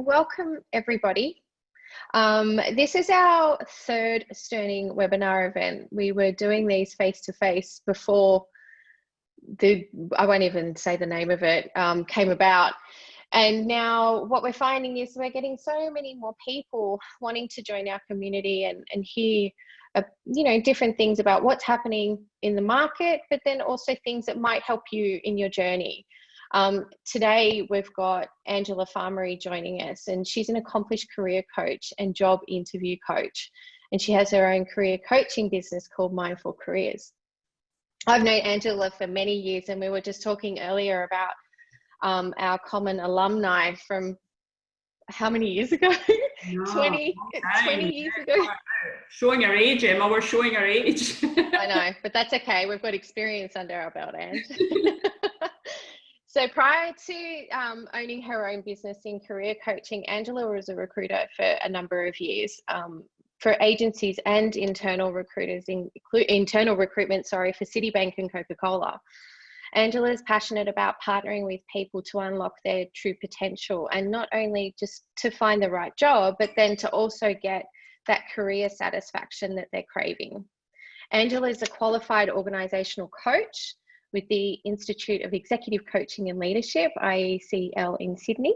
welcome everybody. This is our third Sterning webinar event. We were doing these face-to-face before I won't even say the name of it, came about. And now what we're finding is we're getting so many more people wanting to join our community and hear different things about what's happening in the market, but then also things that might help you in your journey. Today we've got Angela Farmeary joining us, and she's an accomplished career coach and job interview coach, and she has her own career coaching business called Mindful Careers. I've known Angela for many years, and we were just talking earlier about our common alumni from how many years ago? No, 20 years ago. Showing our age, Emma, we're showing our age. I know, but that's okay. We've got experience under our belt, Ange. So prior to owning her own business in career coaching, Angela was a recruiter for a number of years for agencies and internal recruiters, internal recruitment, for Citibank and Coca-Cola. Angela is passionate about partnering with people to unlock their true potential, and not only just to find the right job, but then to also get that career satisfaction that they're craving. Angela is a qualified organisational coach with the Institute of Executive Coaching and Leadership, IECL, in Sydney,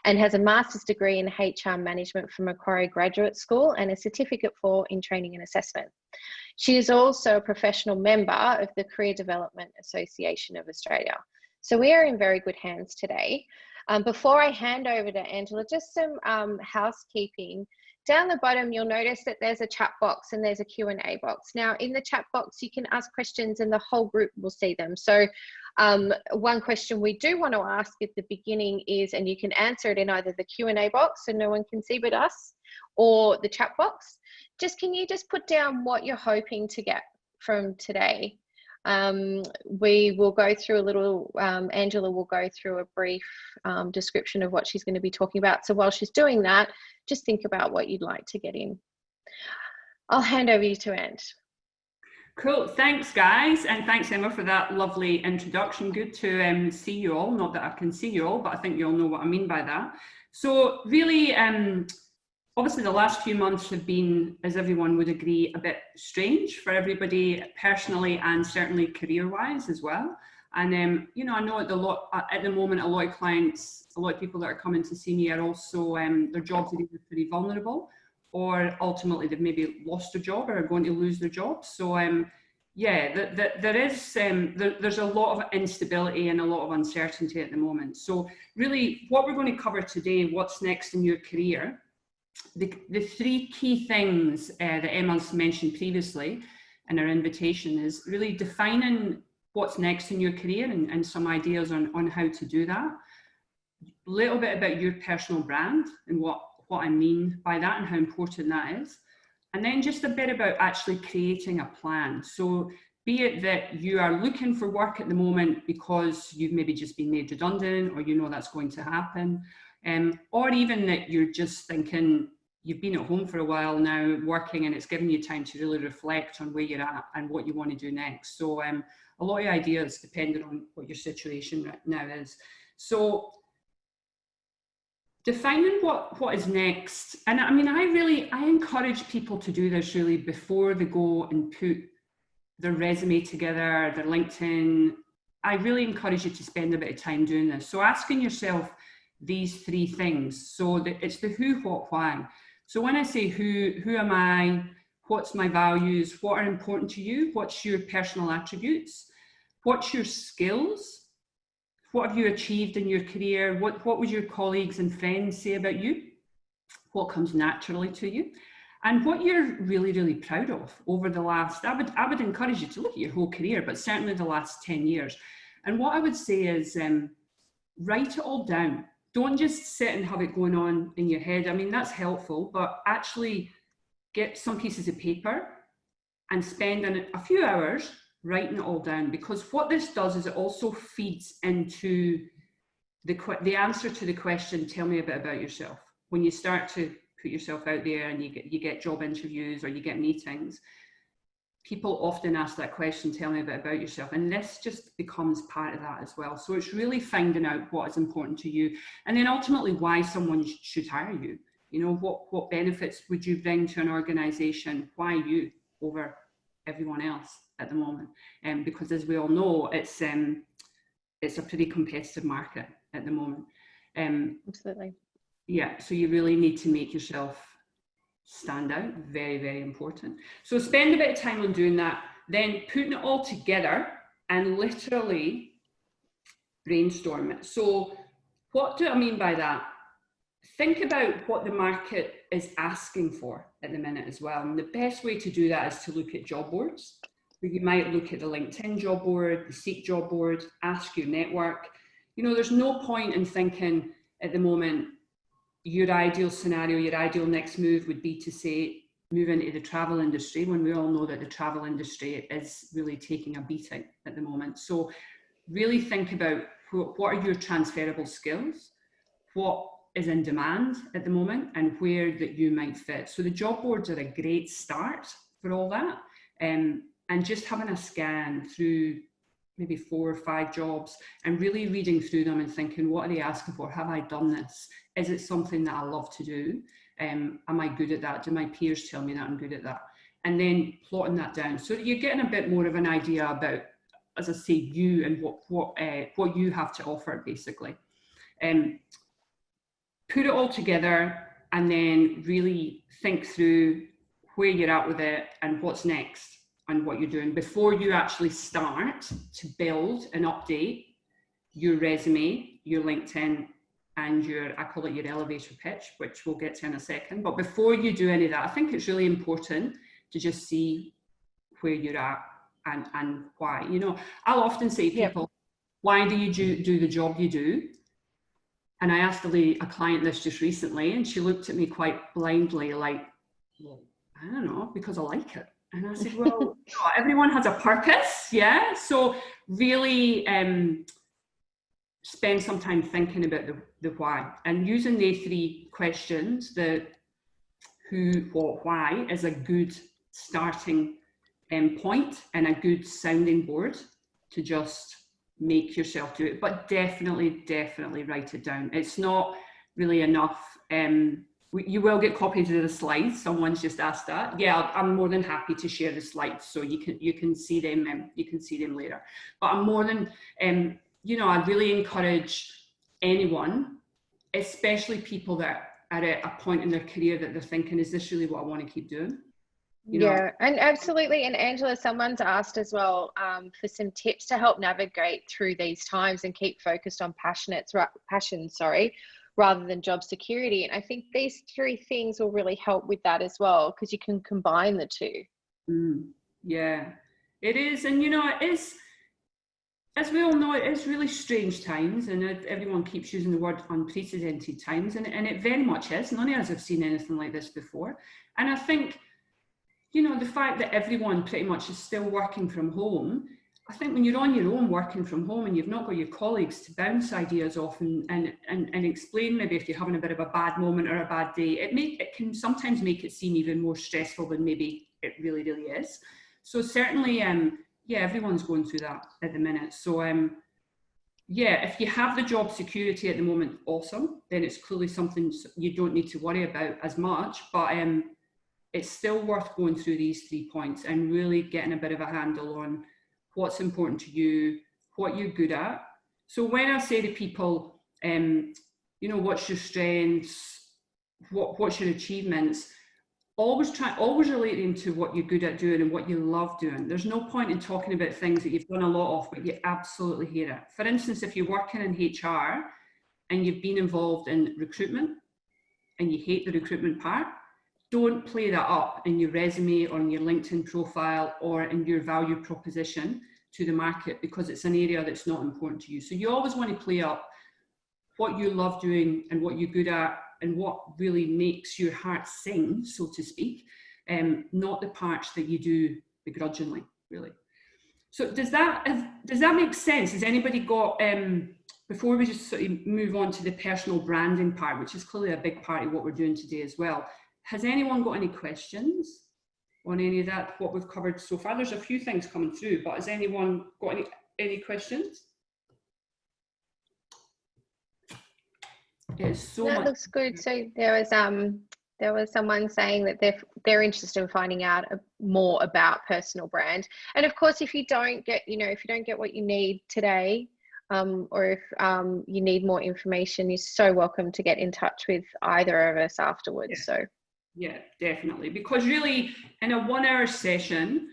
and has a master's degree in HR management from Macquarie Graduate School and a certificate in training and assessment. She is also a professional member of the Career Development Association of Australia. So we are in very good hands today. Before I hand over to Angela, just some housekeeping. Down the bottom, you'll notice that there's a chat box and there's a Q&A box. Now, in the chat box, you can ask questions and the whole group will see them. So one question we do want to ask at the beginning is, and you can answer it in either the Q&A box so no one can see but us, or the chat box. Can you just put down what you're hoping to get from today? We will go through a little, Angela will go through a brief description of what she's going to be talking about. So while she's doing that, just think about what you'd like to get in. I'll hand over you to Ange. Cool, thanks guys, and thanks Emma for that lovely introduction. Good to see you all. Not that I can see you all, but I think you all know what I mean by that. So really, obviously the last few months have been, as everyone would agree, a bit strange for everybody personally and certainly career-wise as well. And I know at the moment, a lot of clients, a lot of people that are coming to see me are also, their jobs are either pretty vulnerable, or ultimately they've maybe lost their job or are going to lose their job. So there's a lot of instability and a lot of uncertainty at the moment. So really what we're going to cover today, what's next in your career, the three key things that Emma's mentioned previously in her invitation is really defining what's next in your career and some ideas on how to do that. A little bit about your personal brand and what I mean by that and how important that is. And then just a bit about actually creating a plan. So be it that you are looking for work at the moment because you've maybe just been made redundant, or you know that's going to happen, or even that you're just thinking you've been at home for a while now working and it's given you time to really reflect on where you're at and what you want to do next. So a lot of ideas depending on what your situation right now is. So defining what is next, and I mean, I encourage people to do this really before they go and put their resume together, their LinkedIn. I really encourage you to spend a bit of time doing this. So asking yourself these three things. So it's the who, what, why. So when I say who am I, what's my values, what are important to you, what's your personal attributes, what's your skills, what have you achieved in your career, what would your colleagues and friends say about you, what comes naturally to you, and what you're really, really proud of over the last, I would encourage you to look at your whole career, but certainly the last 10 years. And what I would say is write it all down. Don't just sit and have it going on in your head. I mean, that's helpful, but actually get some pieces of paper and spend a few hours writing it all down, because what this does is it also feeds into the answer to the question, tell me a bit about yourself. When you start to put yourself out there and you get job interviews or you get meetings, people often ask that question, tell me a bit about yourself, and this just becomes part of that as well. So it's really finding out what is important to you, and then ultimately why someone should hire you. You know, what benefits would you bring to an organization? Why you over everyone else at the moment? Because as we all know, it's a pretty competitive market at the moment. Absolutely. Yeah, so you really need to make yourself stand out. Very, very important. So spend a bit of time on doing that, then putting it all together and literally brainstorm it. So what do I mean by that? Think about what the market is asking for at the minute as well. And the best way to do that is to look at job boards. You might look at the LinkedIn job board, the Seek job board, ask your network. You know, there's no point in thinking at the moment, your ideal scenario, your ideal next move would be to say, move into the travel industry, when we all know that the travel industry is really taking a beating at the moment. So really think about what are your transferable skills, what is in demand at the moment, and where that you might fit. So the job boards are a great start for all that. And just having a scan through maybe 4 or 5 jobs and really reading through them and thinking, what are they asking for? Have I done this? Is it something that I love to do? Am I good at that? Do my peers tell me that I'm good at that? And then plotting that down so that you're getting a bit more of an idea about, as I say, you and what you have to offer, basically. Put it all together and then really think through where you're at with it and what's next and what you're doing before you actually start to build and update your resume, your LinkedIn, and I call it your elevator pitch, which we'll get to in a second. But before you do any of that, I think it's really important to just see where you're at and why. You know, I'll often say to people, why do you do the job you do? And I asked a client this just recently, and she looked at me quite blindly like, well, I don't know, because I like it. And I said, well, everyone has a purpose, yeah? So really spend some time thinking about the why. And using the 3 questions, the who, what, why, is a good starting point and a good sounding board to just make yourself do it. But definitely write it down. It's not really enough. You will get copies of the slides. Someone's just asked that. Yeah, I'm more than happy to share the slides so you can see them. You can see them later. But I'm more than you know, I really encourage anyone, especially people that are at a point in their career that they're thinking, is this really what I want to keep doing? You know? Yeah, and absolutely. And Angela, someone's asked as well for some tips to help navigate through these times and keep focused on passion, rather than job security. And I think these 3 things will really help with that as well, because you can combine the 2. Yeah, it is. And, you know, it is, as we all know, it is really strange times, and everyone keeps using the word unprecedented times, and it very much is. None of us have seen anything like this before. And I think, you know, the fact that everyone pretty much is still working from home, I think when you're on your own working from home and you've not got your colleagues to bounce ideas off and explain, maybe if you're having a bit of a bad moment or a bad day, it can sometimes make it seem even more stressful than maybe it really is. So certainly, yeah, everyone's going through that at the minute. So yeah, if you have the job security at the moment, awesome, then it's clearly something you don't need to worry about as much. But it's still worth going through these 3 points and really getting a bit of a handle on what's important to you, what you're good at. So when I say to people, you know, what's your strengths, what's your achievements, always relate them to what you're good at doing and what you love doing. There's no point in talking about things that you've done a lot of, but you absolutely hate it. For instance, if you're working in HR and you've been involved in recruitment and you hate the recruitment part, don't play that up in your resume or in your LinkedIn profile or in your value proposition to the market, because it's an area that's not important to you. So you always want to play up what you love doing and what you're good at and what really makes your heart sing, so to speak, not the parts that you do begrudgingly, really. So does that make sense? Has anybody got, before we just sort of move on to the personal branding part, which is clearly a big part of what we're doing today as well, has anyone got any questions on any of that, what we've covered so far? There's a few things coming through, but has anyone got any questions? It's so That much. looks good. So there was someone saying that they're interested in finding out more about personal brand. And of course, if you don't get, if you don't get what you need today, or if you need more information, you're so welcome to get in touch with either of us afterwards. Yeah. So yeah, definitely. Because really, in a 1 hour session,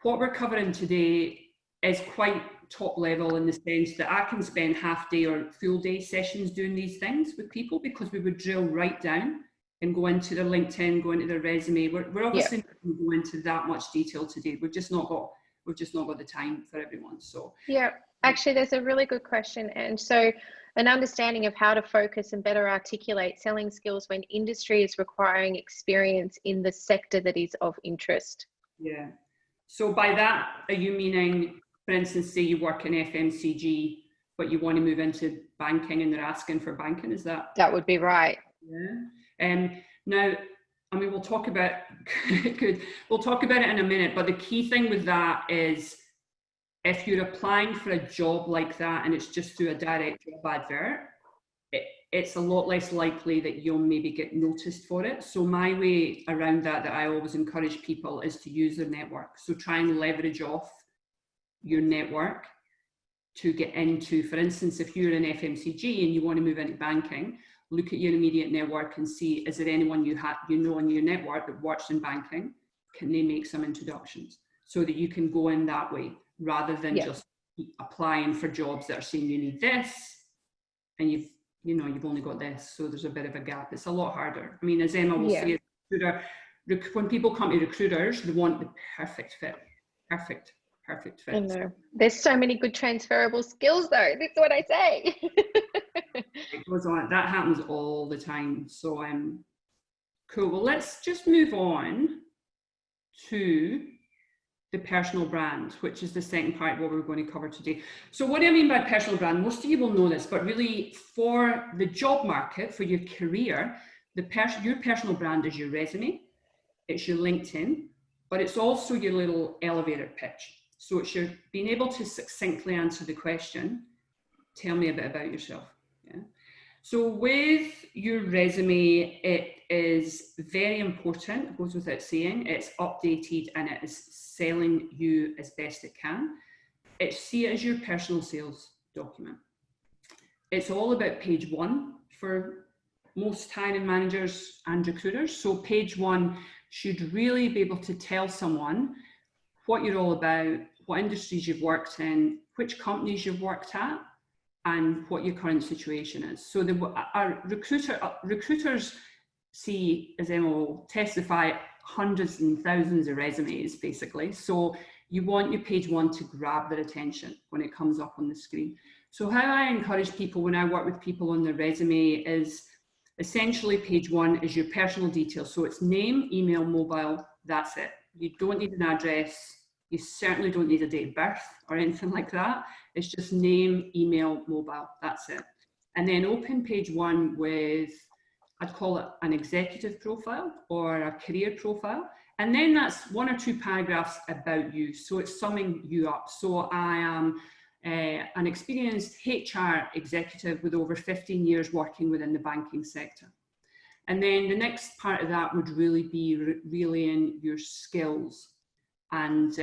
what we're covering today is quite top level in the sense that I can spend half day or full day sessions doing these things with people, because we would drill right down and go into their LinkedIn, go into their resume. We're obviously not going to go into that much detail today. We've just not got the time for everyone. So yeah, actually, there's a really good question. And so an understanding of how to focus and better articulate selling skills when industry is requiring experience in the sector that is of interest. Yeah. So by that, are you meaning, for instance, say you work in FMCG, but you want to move into banking and they're asking for banking? Is that? That would be right. Yeah. Now, I mean, we'll talk about we'll talk about it in a minute, but the key thing with that is, if you're applying for a job like that and it's just through a direct job advert, it's a lot less likely that you'll maybe get noticed for it. So my way around that I always encourage people is to use their network. So try and leverage off your network to get into, for instance, if you're in FMCG and you want to move into banking, look at your immediate network and see, is there anyone you know in your network that works in banking? Can they make some introductions so that you can go in that way, rather than just applying for jobs that are saying you need this and you've only got this, so there's a bit of a gap. It's a lot harder. I mean, as Emma will say, when people come to recruiters, they want the perfect fit. Perfect fit. I know. There's so many good transferable skills though. That's what I say. It goes on. That happens all the time. So cool. Well, let's just move on to the personal brand, which is the second part of what we're going to cover today. So what do I mean by personal brand? Most of you will know this, but really for the job market, for your career, your personal brand is your resume, it's your LinkedIn, but it's also your little elevator pitch. So it's your being able to succinctly answer the question, tell me a bit about yourself. Yeah. So with your resume, it is very important, it goes without saying, it's updated and it is selling you as best it can. See it as your personal sales document. It's all about page one for most hiring managers and recruiters. So page one should really be able to tell someone what you're all about, what industries you've worked in, which companies you've worked at, and what your current situation is. So our recruiters see, as Emma will testify, hundreds and thousands of resumes, basically. So you want your page one to grab their attention when it comes up on the screen. So how I encourage people when I work with people on their resume is essentially page one is your personal details. So it's name, email, mobile, that's it. You don't need an address. You certainly don't need a date of birth or anything like that. It's just name, email, mobile, that's it. And then open page one with, I'd call it an executive profile or a career profile. And then that's 1 or 2 paragraphs about you. So it's summing you up. So I am an experienced HR executive with over 15 years working within the banking sector. And then the next part of that would really be relaying your skills and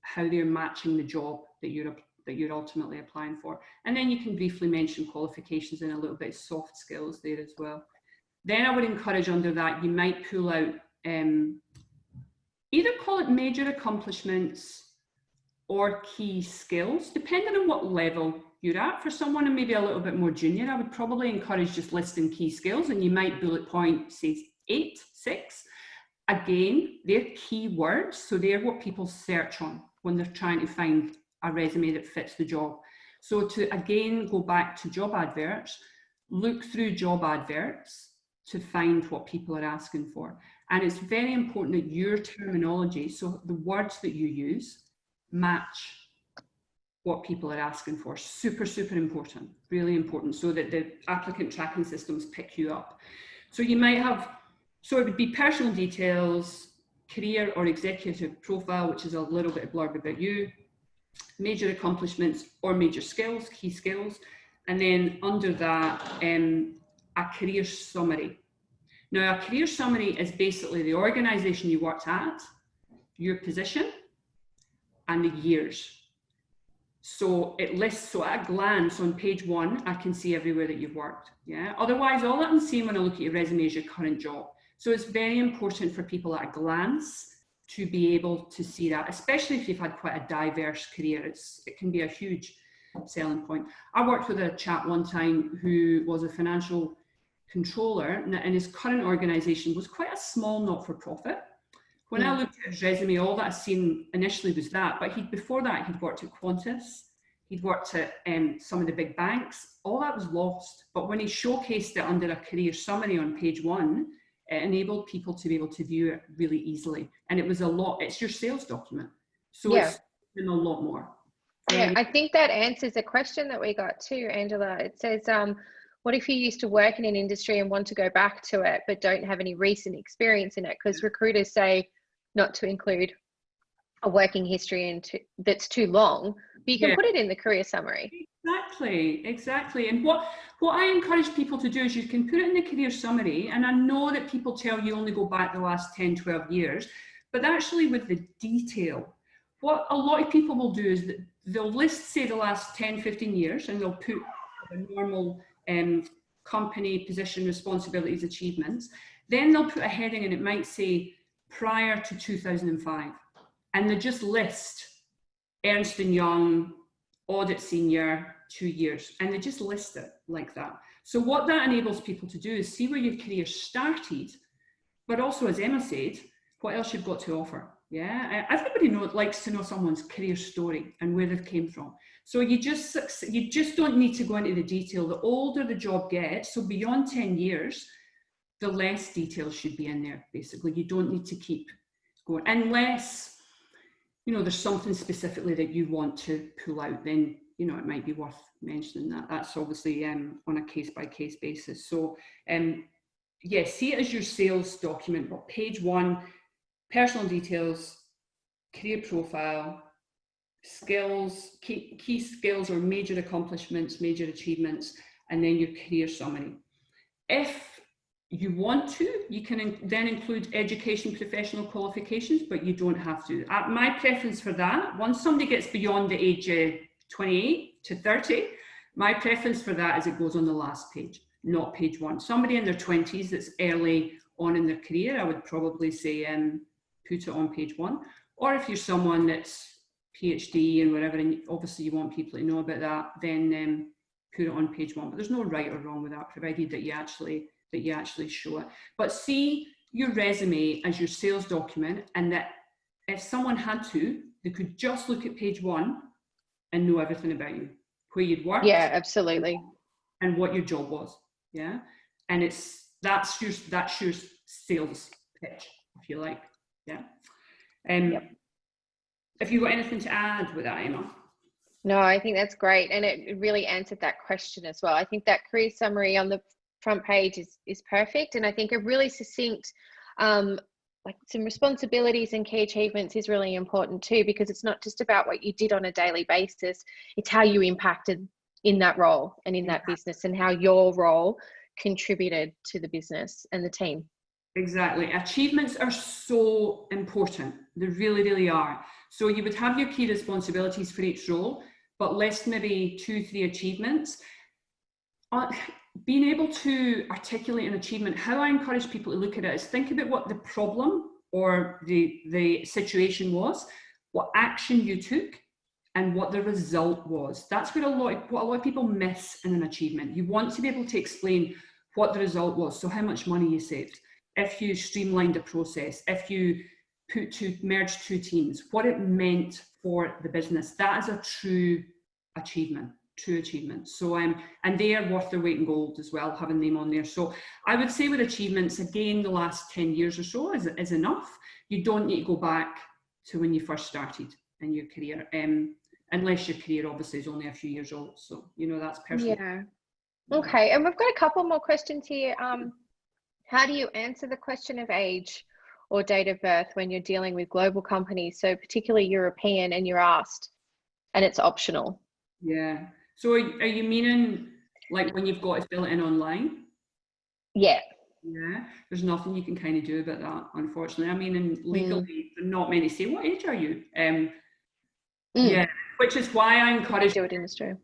how they're matching the job that you're ultimately applying for. And then you can briefly mention qualifications and a little bit of soft skills there as well. Then I would encourage under that, you might pull out, either call it major accomplishments or key skills, depending on what level you're at. For someone maybe a little bit more junior, I would probably encourage just listing key skills, and you might bullet point, say 8, 6. Again, they're key words, so they're what people search on when they're trying to find a resume that fits the job. So to again go back to job adverts, look through job adverts to find what people are asking for. And it's very important that your terminology, so the words that you use, match what people are asking for. Super, super important, really important, so that the applicant tracking systems pick you up. So you might have, so it would be personal details, career or executive profile, which is a little bit of blurb about you, major accomplishments or major skills, key skills, and then under that, a career summary. Now, a career summary is basically the organisation you worked at, your position, and the years. So it lists, so at a glance on page 1, I can see everywhere that you've worked. Yeah. Otherwise, all I can see when I look at your resume is your current job. So it's very important for people at a glance to be able to see that, especially if you've had quite a diverse career. It can be a huge selling point. I worked with a chap one time who was a financial controller, and his current organisation was quite a small not-for-profit. When I looked at his resume, all that I seen initially was that, but before that, he'd worked at Qantas, he'd worked at some of the big banks. All that was lost, but when he showcased it under a career summary on page 1, it enabled people to be able to view it really easily. And it was it's your sales document. So it's a lot more. Yeah, I think that answers a question that we got too, Angela. It says, what if you used to work in an industry and want to go back to it, but don't have any recent experience in it? Because recruiters say not to include a working history that's too long, but you can put it in the career summary. Exactly. And what I encourage people to do is you can put it in the career summary, and I know that people tell you only go back the last 10, 12 years, but actually with the detail, what a lot of people will do is that they'll list, say, the last 10, 15 years, and they'll put the normal company, position, responsibilities, achievements. Then they'll put a heading and it might say prior to 2005. And they just list Ernst & Young, audit senior, 2 years. And they just list it like that. So what that enables people to do is see where your career started, but also, as Emma said, what else you've got to offer. Yeah, everybody likes to know someone's career story and where they've came from. So you just don't need to go into the detail. The older the job gets, so beyond 10 years, the less details should be in there, basically. You don't need to keep going, unless, there's something specifically that you want to pull out, then, it might be worth mentioning that. That's obviously on a case-by-case basis. So, see it as your sales document, but page 1, personal details, career profile, skills, key skills or major accomplishments, major achievements, and then your career summary. If you want to, you can then include education, professional qualifications, but you don't have to. My preference for that, once somebody gets beyond the age of 28 to 30, my preference for that is it goes on the last page, not page 1. Somebody in their 20s that's early on in their career, I would probably say put it on page 1. Or if you're someone that's PhD and whatever, and obviously you want people to know about that, then put it on page 1. But there's no right or wrong with that, provided that you actually show it. But see your resume as your sales document, and that if someone had to, they could just look at page 1 and know everything about you, where you'd worked. Yeah, absolutely. And what your job was. Yeah. And that's your sales pitch, if you like. Yeah. Have you got anything to add with that, Emma? No, I think that's great. And it really answered that question as well. I think that career summary on the front page is perfect. And I think a really succinct, like some responsibilities and key achievements is really important too, because it's not just about what you did on a daily basis. It's how you impacted in that role and in that business, and how your role contributed to the business and the team. Exactly. Achievements are so important. They really, really are. So you would have your key responsibilities for each role, but list maybe 2-3 achievements. Being able to articulate an achievement, how I encourage people to look at it is think about what the problem or the situation was, what action you took, and what the result was. That's what a lot of people miss in an achievement. You want to be able to explain what the result was. So how much money you saved, if you streamlined a process, if you merged 2 teams, what it meant for the business. That is a true achievement. So and they are worth their weight in gold as well, having them on there. So I would say with achievements, again, the last 10 years or so is enough. You don't need to go back to when you first started in your career, unless your career obviously is only a few years old. So, that's personal. Yeah. Okay. And we've got a couple more questions here. How do you answer the question of age or date of birth when you're dealing with global companies, so particularly European, and you're asked, and it's optional. Yeah. So are you meaning like when you've got to fill it in online? Yeah. Yeah. There's nothing you can kind of do about that, unfortunately. I mean, in legally, not many say, what age are you? Yeah. Which is why I encourage. Do it in Australia.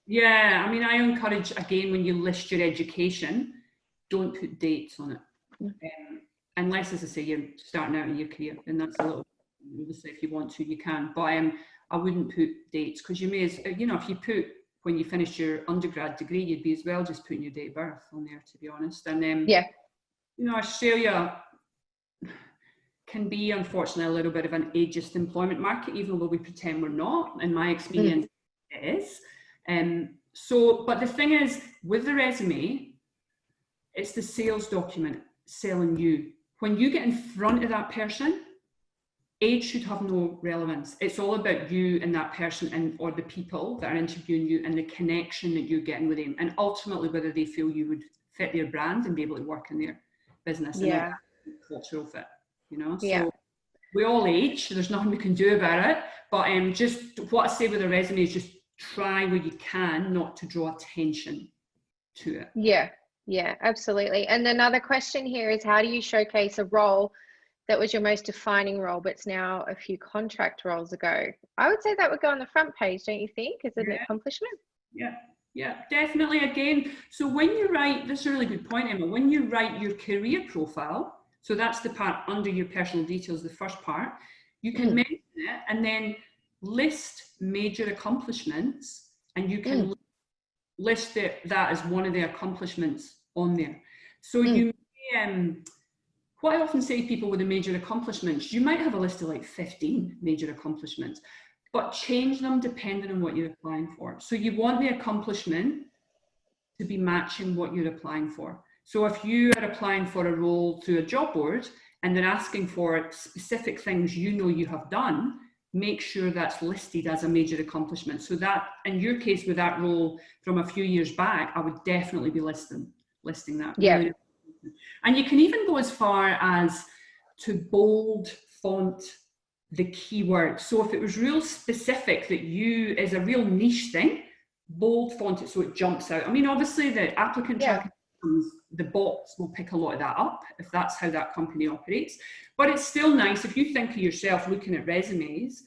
Yeah. I mean, I encourage, again, when you list your education, don't put dates on it. Unless, as I say, you're starting out in your career, and that's a little, obviously, if you want to, you can. But I wouldn't put dates, because you may, as you know, if you put when you finished your undergrad degree, you'd be as well just putting your date of birth on there, to be honest. And yeah, you know, Australia can be, unfortunately, a little bit of an ageist employment market, even though we pretend we're not. In my experience, it is. So, but the thing is, with the resume, it's the sales document selling you. When you get in front of that person, age should have no relevance. It's all about you and that person, and or the people that are interviewing you, and the connection that you're getting with them, and ultimately whether they feel you would fit their brand and be able to work in their business. And a cultural fit, you know. So we all age, there's nothing we can do about it. But just what I say with a resume is just try where you can not to draw attention to it. Yeah, absolutely. And another question here is, how do you showcase a role that was your most defining role, but it's now a few contract roles ago? I would say that would go on the front page, don't you think? Is it an accomplishment? Yeah, definitely. Again, so when you write, this is a really good point, Emma, when you write your career profile, so that's the part under your personal details, the first part, you can mention it and then list major accomplishments, and you can list that as one of the accomplishments on there. So you may, what I often say to people with the major accomplishments, you might have a list of like 15 major accomplishments, but change them depending on what you're applying for. So you want the accomplishment to be matching what you're applying for. So if you are applying for a role through a job board and they're asking for specific things you know you have done, make sure that's listed as a major accomplishment. So that, in your case with that role from a few years back, I would definitely be listing that. Yeah. Really. And you can even go as far as to bold font the keyword. So if it was real specific that you is a real niche thing, bold font it so it jumps out. I mean, obviously the applicant tracking systems, the bots will pick a lot of that up if that's how that company operates. But it's still nice if you think of yourself looking at resumes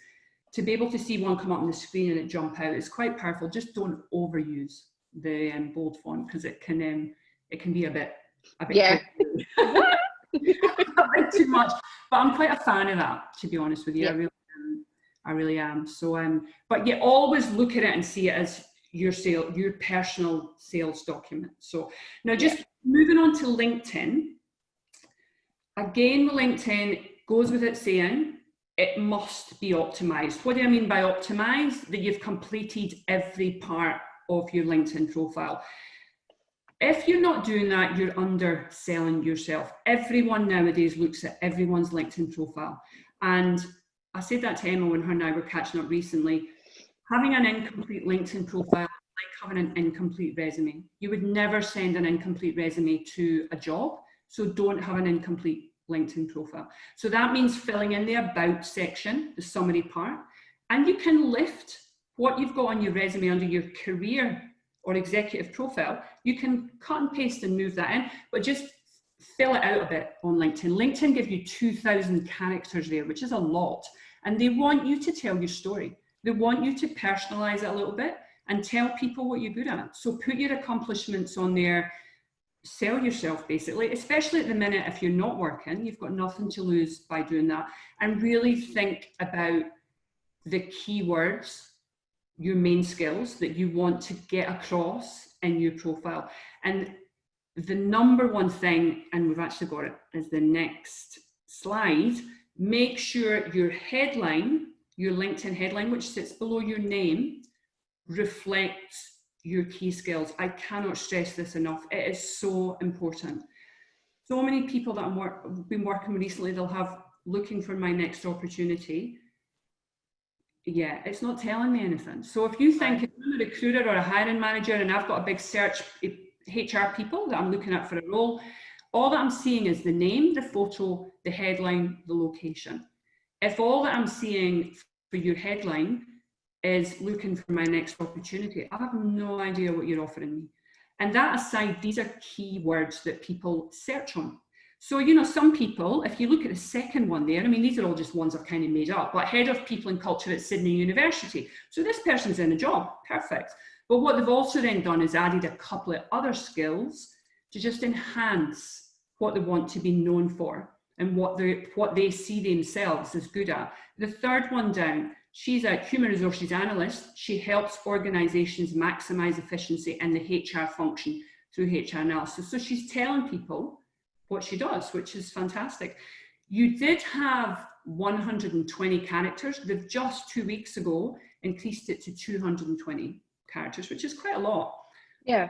to be able to see one come up on the screen and it jump out. It's quite powerful. Just don't overuse the bold font, because it can be a bit too much. But I'm quite a fan of that, to be honest with you. I really am. So but you always look at it and see it as your personal sales document. So now just moving on to LinkedIn. Again, LinkedIn goes with it saying it must be optimized. What do I mean by optimized? That you've completed every part of your LinkedIn profile. If you're not doing that, you're underselling yourself. Everyone nowadays looks at everyone's LinkedIn profile. And I said that to Emma when her and I were catching up recently. Having an incomplete LinkedIn profile is like having an incomplete resume. You would never send an incomplete resume to a job, so don't have an incomplete LinkedIn profile. So that means filling in the about section, the summary part, and you can lift what you've got on your resume under your career or executive profile. You can cut and paste and move that in, but just fill it out a bit on LinkedIn. LinkedIn gives you 2,000 characters there, which is a lot. And they want you to tell your story. They want you to personalize it a little bit and tell people what you're good at. So put your accomplishments on there, sell yourself basically, especially at the minute if you're not working, you've got nothing to lose by doing that. And really think about the keywords, your main skills that you want to get across in your profile. And the number one thing, and we've actually got it as the next slide, make sure your headline, your LinkedIn headline, which sits below your name, reflects your key skills. I cannot stress this enough. It is so important. So many people that I've been working with recently, they'll have looking for my next opportunity. Yeah, it's not telling me anything. So if you think if I'm a recruiter or a hiring manager and I've got a big search HR people that I'm looking at for a role, all that I'm seeing is the name, the photo, the headline, the location. If all that I'm seeing for your headline is looking for my next opportunity, I have no idea what you're offering me. And that aside, these are key words that people search on. So, you know, some people, if you look at the second one there, I mean, these are all just ones I've kind of made up, but head of people and culture at Sydney University. So this person's in a job, perfect. But what they've also then done is added a couple of other skills to just enhance what they want to be known for and what they see themselves as good at. The third one down, she's a human resources analyst. She helps organizations maximize efficiency in the HR function through HR analysis. So she's telling people what she does, which is fantastic. You did have 120 characters. They've just 2 weeks ago increased it to 220 characters, which is quite a lot. Yeah.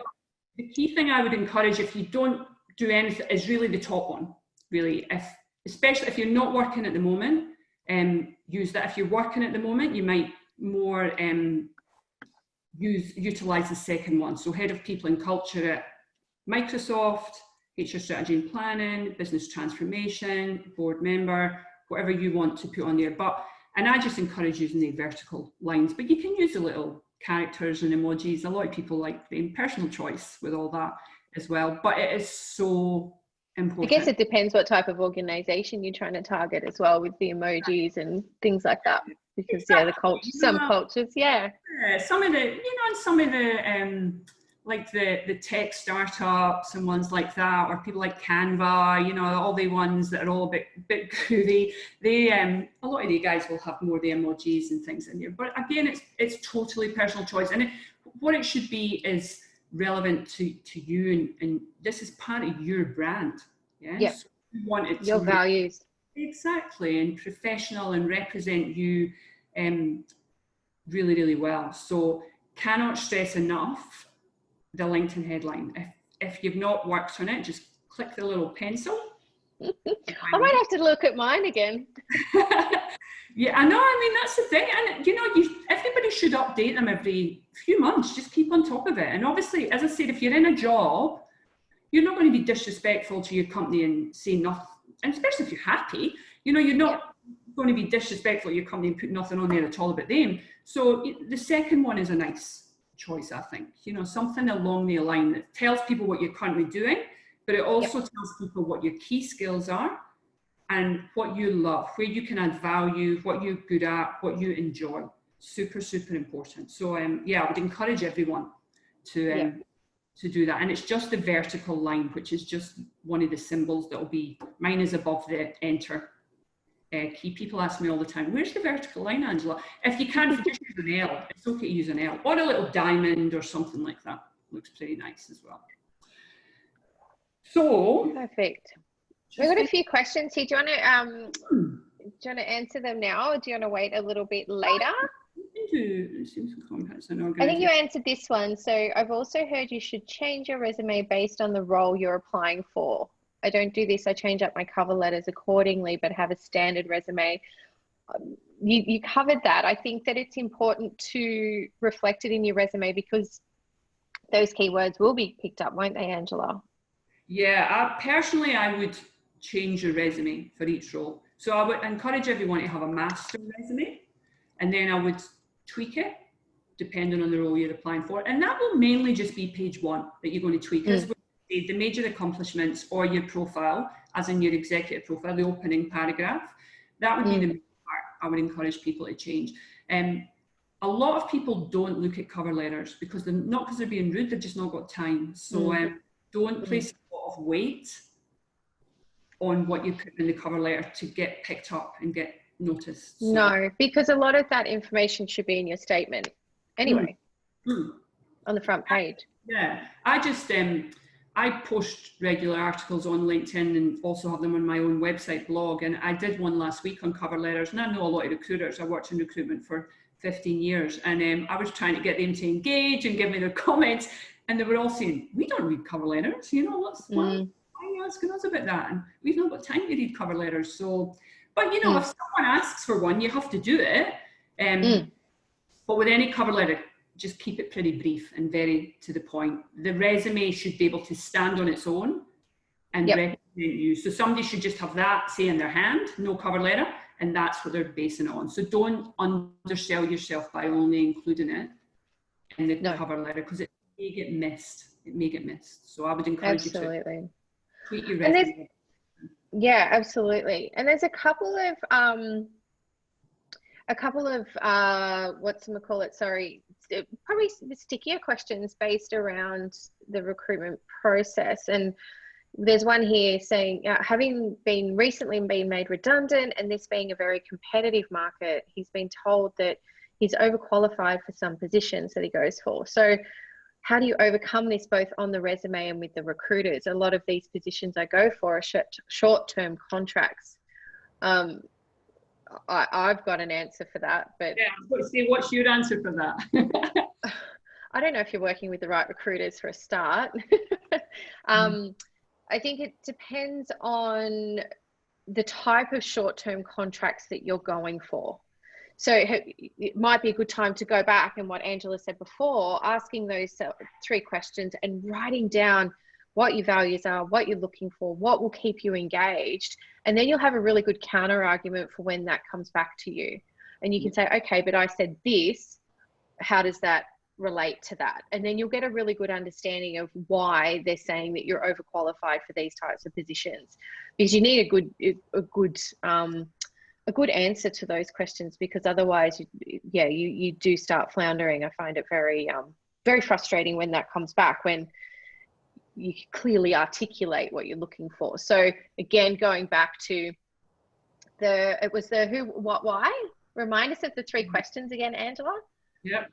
The key thing I would encourage, if you don't do anything, is really the top one. Really, especially if you're not working at the moment, use that. If you're working at the moment, you might more utilize the second one. So head of people and culture at Microsoft, HR strategy and planning, business transformation, board member, whatever you want to put on there. And I just encourage using the vertical lines, but you can use the little characters and emojis. A lot of people like them. Personal choice with all that as well, but it is so important. I guess it depends what type of organization you're trying to target as well, with the emojis and things like that. Because exactly. The culture, some cultures, some of the, and some of the like the tech startups and ones like that, or people like Canva, all the ones that are all a bit groovy. They a lot of the guys will have more of the emojis and things in there. But again, it's totally personal choice, and what it should be is relevant to you, and this is part of your brand. Yeah. So you want it your values. Exactly, and professional and represent you really, really well. So cannot stress enough the LinkedIn headline. If you've not worked on it, just click the little pencil. I might have to look at mine again. Yeah, I know. I mean, that's the thing. And, everybody should update them every few months. Just keep on top of it. And obviously, as I said, if you're in a job, you're not going to be disrespectful to your company and say nothing. And especially if you're happy, you're not going to be disrespectful to your company and put nothing on there at all about them. So the second one is a nice choice, I think. Something along the line that tells people what you're currently doing, but it also tells people what your key skills are and what you love, where you can add value, what you're good at, what you enjoy. Super, super important. So I would encourage everyone to do that. And it's just the vertical line, which is just one of the symbols that will be, mine is above the enter key. People ask me all the time, where's the vertical line, Angela? If you can't just use an L, it's okay to use an L, or a little diamond or something like that. Looks pretty nice as well. So perfect. We've got a few questions here. Do you want to answer them now, or do you want to wait a little bit later? I think you answered this one. So I've also heard you should change your resume based on the role you're applying for. I don't do this. I change up my cover letters accordingly, but have a standard resume. You covered that. I think that it's important to reflect it in your resume, because those keywords will be picked up, won't they, Angela? Yeah, personally, I would change your resume for each role. So I would encourage everyone to have a master resume, and then I would tweak it depending on the role you're applying for. And that will mainly just be page 1 that you're going to tweak. As the major accomplishments, or your profile, as in your executive profile, the opening paragraph, that would be the main part I would encourage people to change. A lot of people don't look at cover letters because they're being rude, they've just not got time. So don't place a lot of weight on what you put in the cover letter to get picked up and get noticed. So, no, because a lot of that information should be in your statement anyway, on the front page. Yeah, I post regular articles on LinkedIn and also have them on my own website blog. And I did one last week on cover letters. And I know a lot of recruiters. I worked in recruitment for 15 years. And I was trying to get them to engage and give me their comments. And they were all saying, we don't read cover letters. Why are you asking us about that? And we've not got time to read cover letters. So, but if someone asks for one, you have to do it. But with any cover letter, just keep it pretty brief and very to the point. The resume should be able to stand on its own and represent you. So somebody should just have that, say, in their hand, no cover letter, and that's what they're basing it on. So don't undersell yourself by only including it in the cover letter, because it may get missed. It may get missed. So I would encourage you to tweet your resume. Yeah, absolutely. And there's a couple of probably stickier questions based around the recruitment process. And there's one here saying, having been recently made redundant and this being a very competitive market, he's been told that he's overqualified for some positions that he goes for. So how do you overcome this both on the resume and with the recruiters? A lot of these positions I go for are short-term contracts. I've got an answer for that, but what's your answer for that? I don't know if you're working with the right recruiters for a start. I think it depends on the type of short-term contracts that you're going for. So it might be a good time to go back and what Angela said before, asking those 3 questions and writing down what your values are, what you're looking for, what will keep you engaged. And then you'll have a really good counter argument for when that comes back to you. And you can say, okay, but I said this, how does that relate to that? And then you'll get a really good understanding of why they're saying that you're overqualified for these types of positions, because you need a good answer to those questions, because otherwise you do start floundering. I find it very frustrating when that comes back, when you clearly articulate what you're looking for. So again, going back to it was the who, what, why. Remind us of the 3 questions again, Angela. Yep.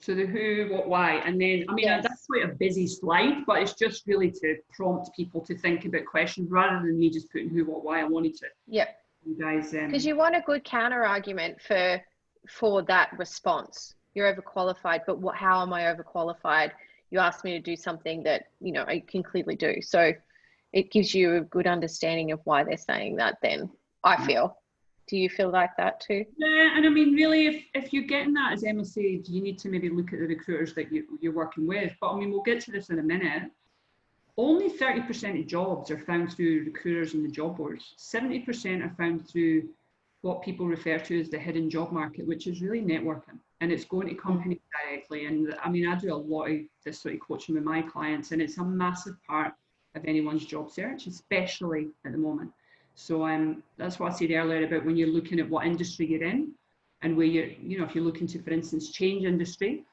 So the who, what, why, and then, I mean, that's quite a busy slide, but it's just really to prompt people to think about questions rather than me just putting who, what, why. I wanted to. Yeah. You guys, because you want a good counter argument for that response. You're overqualified, but how am I overqualified? You asked me to do something that I can clearly do. So it gives you a good understanding of why they're saying that. Then I feel. Do you feel like that too? Yeah, and I mean, really, if you're getting that, as Emma said, you need to maybe look at the recruiters that you're working with. But I mean, we'll get to this in a minute. Only 30% of jobs are found through recruiters and the job boards. 70% are found through what people refer to as the hidden job market, which is really networking. And it's going to companies directly. And I mean, I do a lot of this sort of coaching with my clients, and it's a massive part of anyone's job search, especially at the moment. So that's what I said earlier about when you're looking at what industry you're in, and where if you're looking to, for instance, change industry,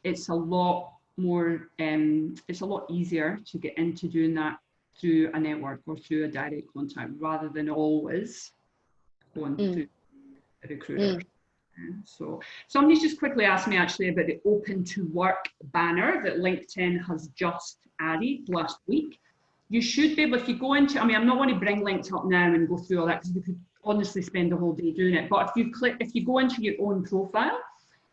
it's a lot more, it's a lot easier to get into doing that through a network or through a direct contact rather than always going through a recruiter. So somebody's just quickly asked me actually about the open to work banner that LinkedIn has just added last week. You should be able, if you go into, I mean, I'm not going to bring LinkedIn up now and go through all that because we could honestly spend the whole day doing it. But if you go into your own profile,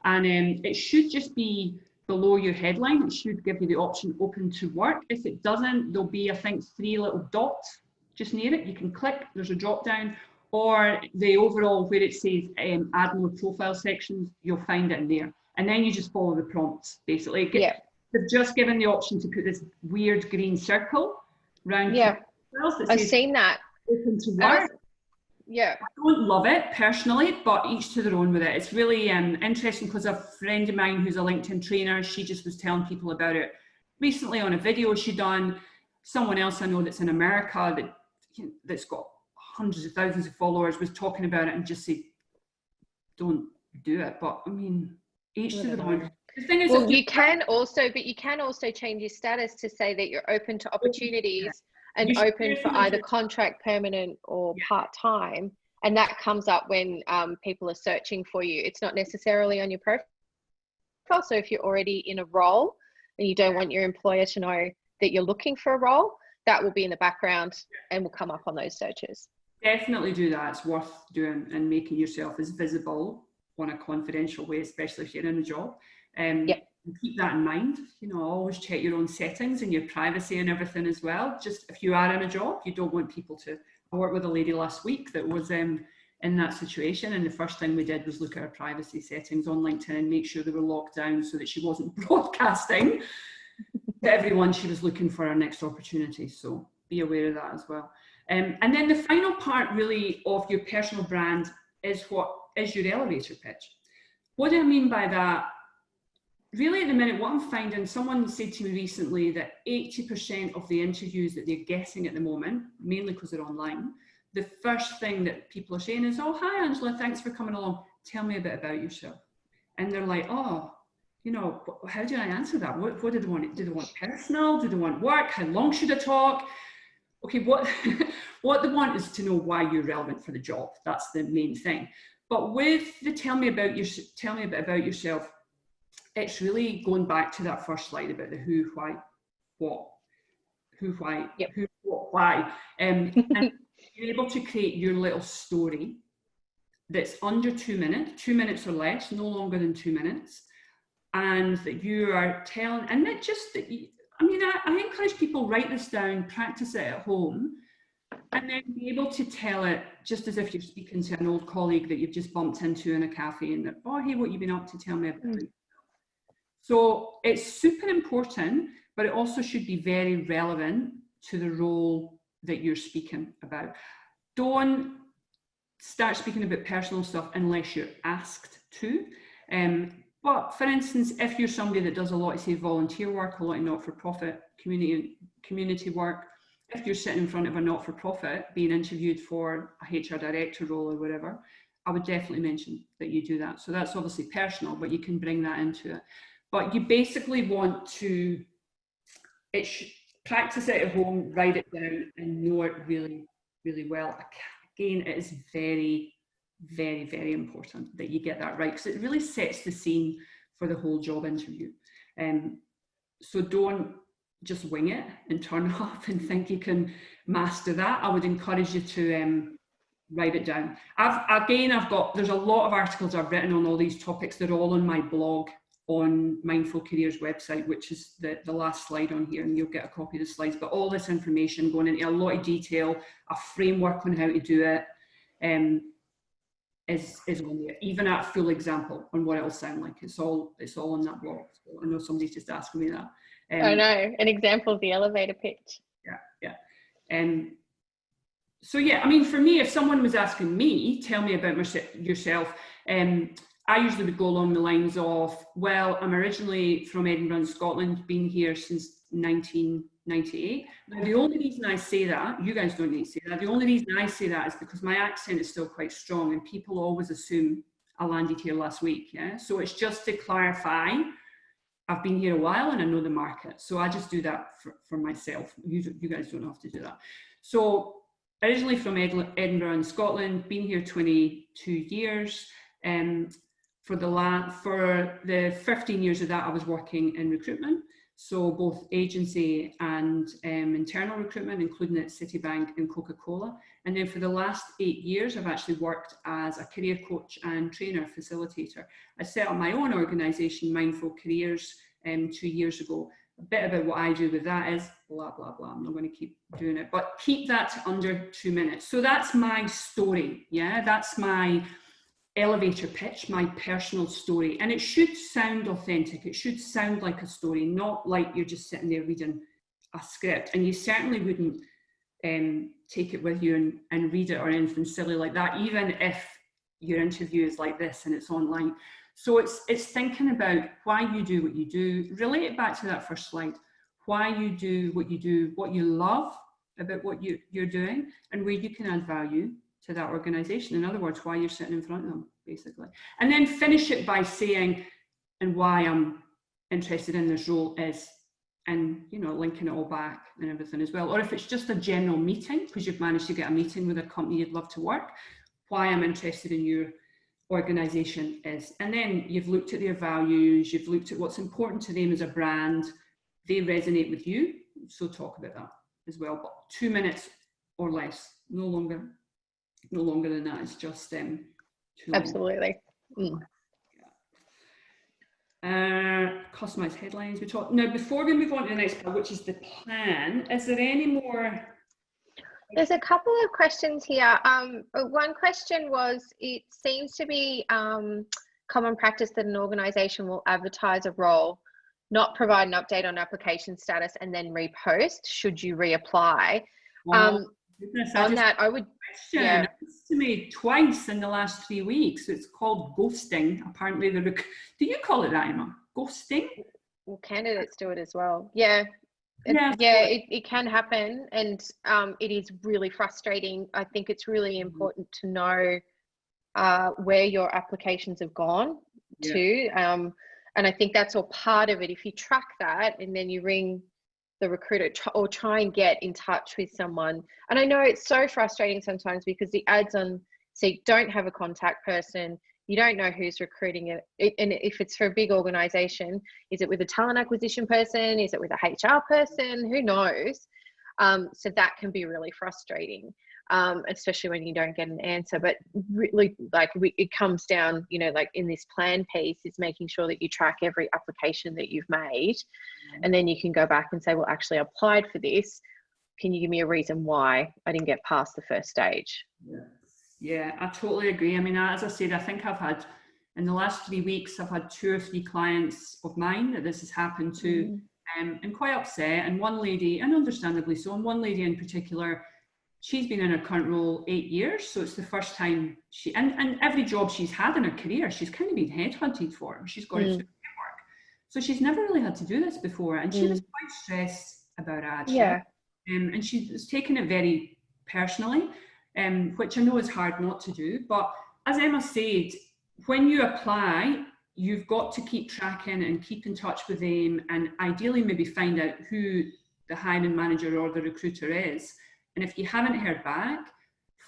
and it should just be below your headline, it should give you the option open to work. If it doesn't, there'll be, I think, 3 little dots just near it. You can click, there's a drop down, or the overall where it says add more profile sections, you'll find it in there. And then you just follow the prompts, basically. They've just given the option to put this weird green circle around. I've seen that. Open to work. I don't love it personally, but each to their own with it. It's really interesting because a friend of mine who's a LinkedIn trainer, she just was telling people about it recently on a video she done. Someone else I know that's in America that's got hundreds of thousands of followers was talking about it and just said, don't do it. But I mean, each to their own. The thing is, you can also change your status to say that you're open to opportunities and open for either contract, permanent, or part-time. And that comes up when people are searching for you. It's not necessarily on your profile. So if you're already in a role and you don't want your employer to know that you're looking for a role, that will be in the background and will come up on those searches. Definitely do that. It's worth doing and making yourself as visible on a confidential way, especially if you're in a job. Keep that in mind. Always check your own settings and your privacy and everything as well. Just if you are in a job, you don't want people to. I worked with a lady last week that was in that situation, and the first thing we did was look at her privacy settings on LinkedIn and make sure they were locked down so that she wasn't broadcasting to everyone she was looking for her next opportunity. So be aware of that as well. And then the final part really of your personal brand is what is your elevator pitch. What do I mean by that? Really at the minute, what I'm finding, someone said to me recently that 80% of the interviews that they're getting at the moment, mainly because they're online, the first thing that people are saying is, oh, hi, Angela, thanks for coming along. Tell me a bit about yourself. And they're like, oh, you know, how do I answer that? What do they want? Do they want personal? Do they want work? How long should I talk? Okay, what they want is to know why you're relevant for the job. That's the main thing. But with the tell me a bit about yourself, it's really going back to that first slide about the who, why, what, who, why, yep. who, what, why. And you're able to create your little story that's under 2 minutes, 2 minutes or less, no longer than 2 minutes. And that you are telling, and not just that you, I encourage people, write this down, practice it at home, and then be able to tell it just as if you're speaking to an old colleague that you've just bumped into in a cafe and, oh, hey, what you've been up to, tell me about it. So it's super important, but it also should be very relevant to the role that you're speaking about. Don't start speaking about personal stuff unless you're asked to. But for instance, if you're somebody that does a lot of, say, volunteer work, a lot of not-for-profit community work, if you're sitting in front of a not-for-profit being interviewed for a HR director role or whatever, I would definitely mention that you do that. So that's obviously personal, but you can bring that into it. But you basically want to practice it at home, write it down, and know it really, really well. Again, it is very, very, very important that you get that right, because it really sets the scene for the whole job interview. So don't just wing it and turn up and think you can master that. I would encourage you to write it down. There's a lot of articles I've written on all these topics. They're all on my blog on Mindful Careers website, which is the last slide on here, and you'll get a copy of the slides. But all this information going into a lot of detail, a framework on how to do it, is on there. Even a full example on what it'll sound like. It's all on that blog. So I know somebody's just asking me that. I know, an example of the elevator pitch. Yeah. So yeah, I mean, for me, if someone was asking me, tell me about yourself, I usually would go along the lines of, well, I'm originally from Edinburgh, Scotland, been here since 1998. Now, the only reason I say that, you guys don't need to say that, the only reason I say that is because my accent is still quite strong and people always assume I landed here last week, yeah? So it's just to clarify, I've been here a while and I know the market. So I just do that for myself. You guys don't have to do that. So originally from Edinburgh in Scotland, been here 22 years. For the 15 years of that, I was working in recruitment. So both agency and internal recruitment, including at Citibank and Coca-Cola. And then for the last 8 years, I've actually worked as a career coach and trainer facilitator. I set up my own organisation, Mindful Careers, 2 years ago. A bit about what I do with that is blah, blah, blah. I'm not going to keep doing it, but keep that to under 2 minutes. So that's my story, yeah? That's my elevator pitch, my personal story. And it should sound authentic. It should sound like a story, not like you're just sitting there reading a script. And you certainly wouldn't take it with you and read it or anything silly like that, even if your interview is like this and it's online. So it's thinking about why you do what you do. Relate it back to that first slide. Why you do, what you love about what you're doing, and where you can add value to that organization. In other words, why you're sitting in front of them, basically. And then finish it by saying, and why I'm interested in this role is, and linking it all back and everything as well. Or if it's just a general meeting, because you've managed to get a meeting with a company you'd love to work, why I'm interested in your organization is. And then you've looked at their values, you've looked at what's important to them as a brand, they resonate with you, so talk about that as well. But 2 minutes or less, no longer than that. It's just too long. Absolutely. Customized headlines. Now, before we move on to the next part, which is the plan, is there any more? There's a couple of questions here. One question was, it seems to be common practice that an organisation will advertise a role not provide an update on application status and then repost should you reapply. Oh, goodness, On that, I would, yeah. It's to me twice in the last 3 weeks. It's called ghosting. Apparently, do you call it that, Emma? Ghosting? Well, candidates do it as well. Yeah. Yeah, it can happen, and it is really frustrating. I think it's really important to know where your applications have gone to, and I think that's all part of it. If you track that and then you ring the recruiter or try and get in touch with someone, and I know it's so frustrating sometimes because the ads on Seek don't have a contact person. You don't know who's recruiting it. And if it's for a big organization, is it with a talent acquisition person? Is it with a HR person? Who knows? So that can be really frustrating, especially when you don't get an answer. But really, like, it comes down, like in this plan piece, is making sure that you track every application that you've made. And then you can go back and say, well, actually, I applied for this. Can you give me a reason why I didn't get past the first stage? Yeah, I totally agree. I mean, as I said, I think I've had, in the last 3 weeks, I've had 2 or 3 clients of mine that this has happened to, and quite upset. And one lady, and understandably so, and one lady in particular, she's been in her current role 8 years. So it's the first time and every job she's had in her career, she's kind of been headhunted for. She's got it through network. So she's never really had to do this before. And she was quite stressed about it, actually. Yeah. And she was taking it very personally. Which I know is hard not to do, but as Emma said, when you apply, you've got to keep tracking and keep in touch with them, and ideally maybe find out who the hiring manager or the recruiter is. And if you haven't heard back,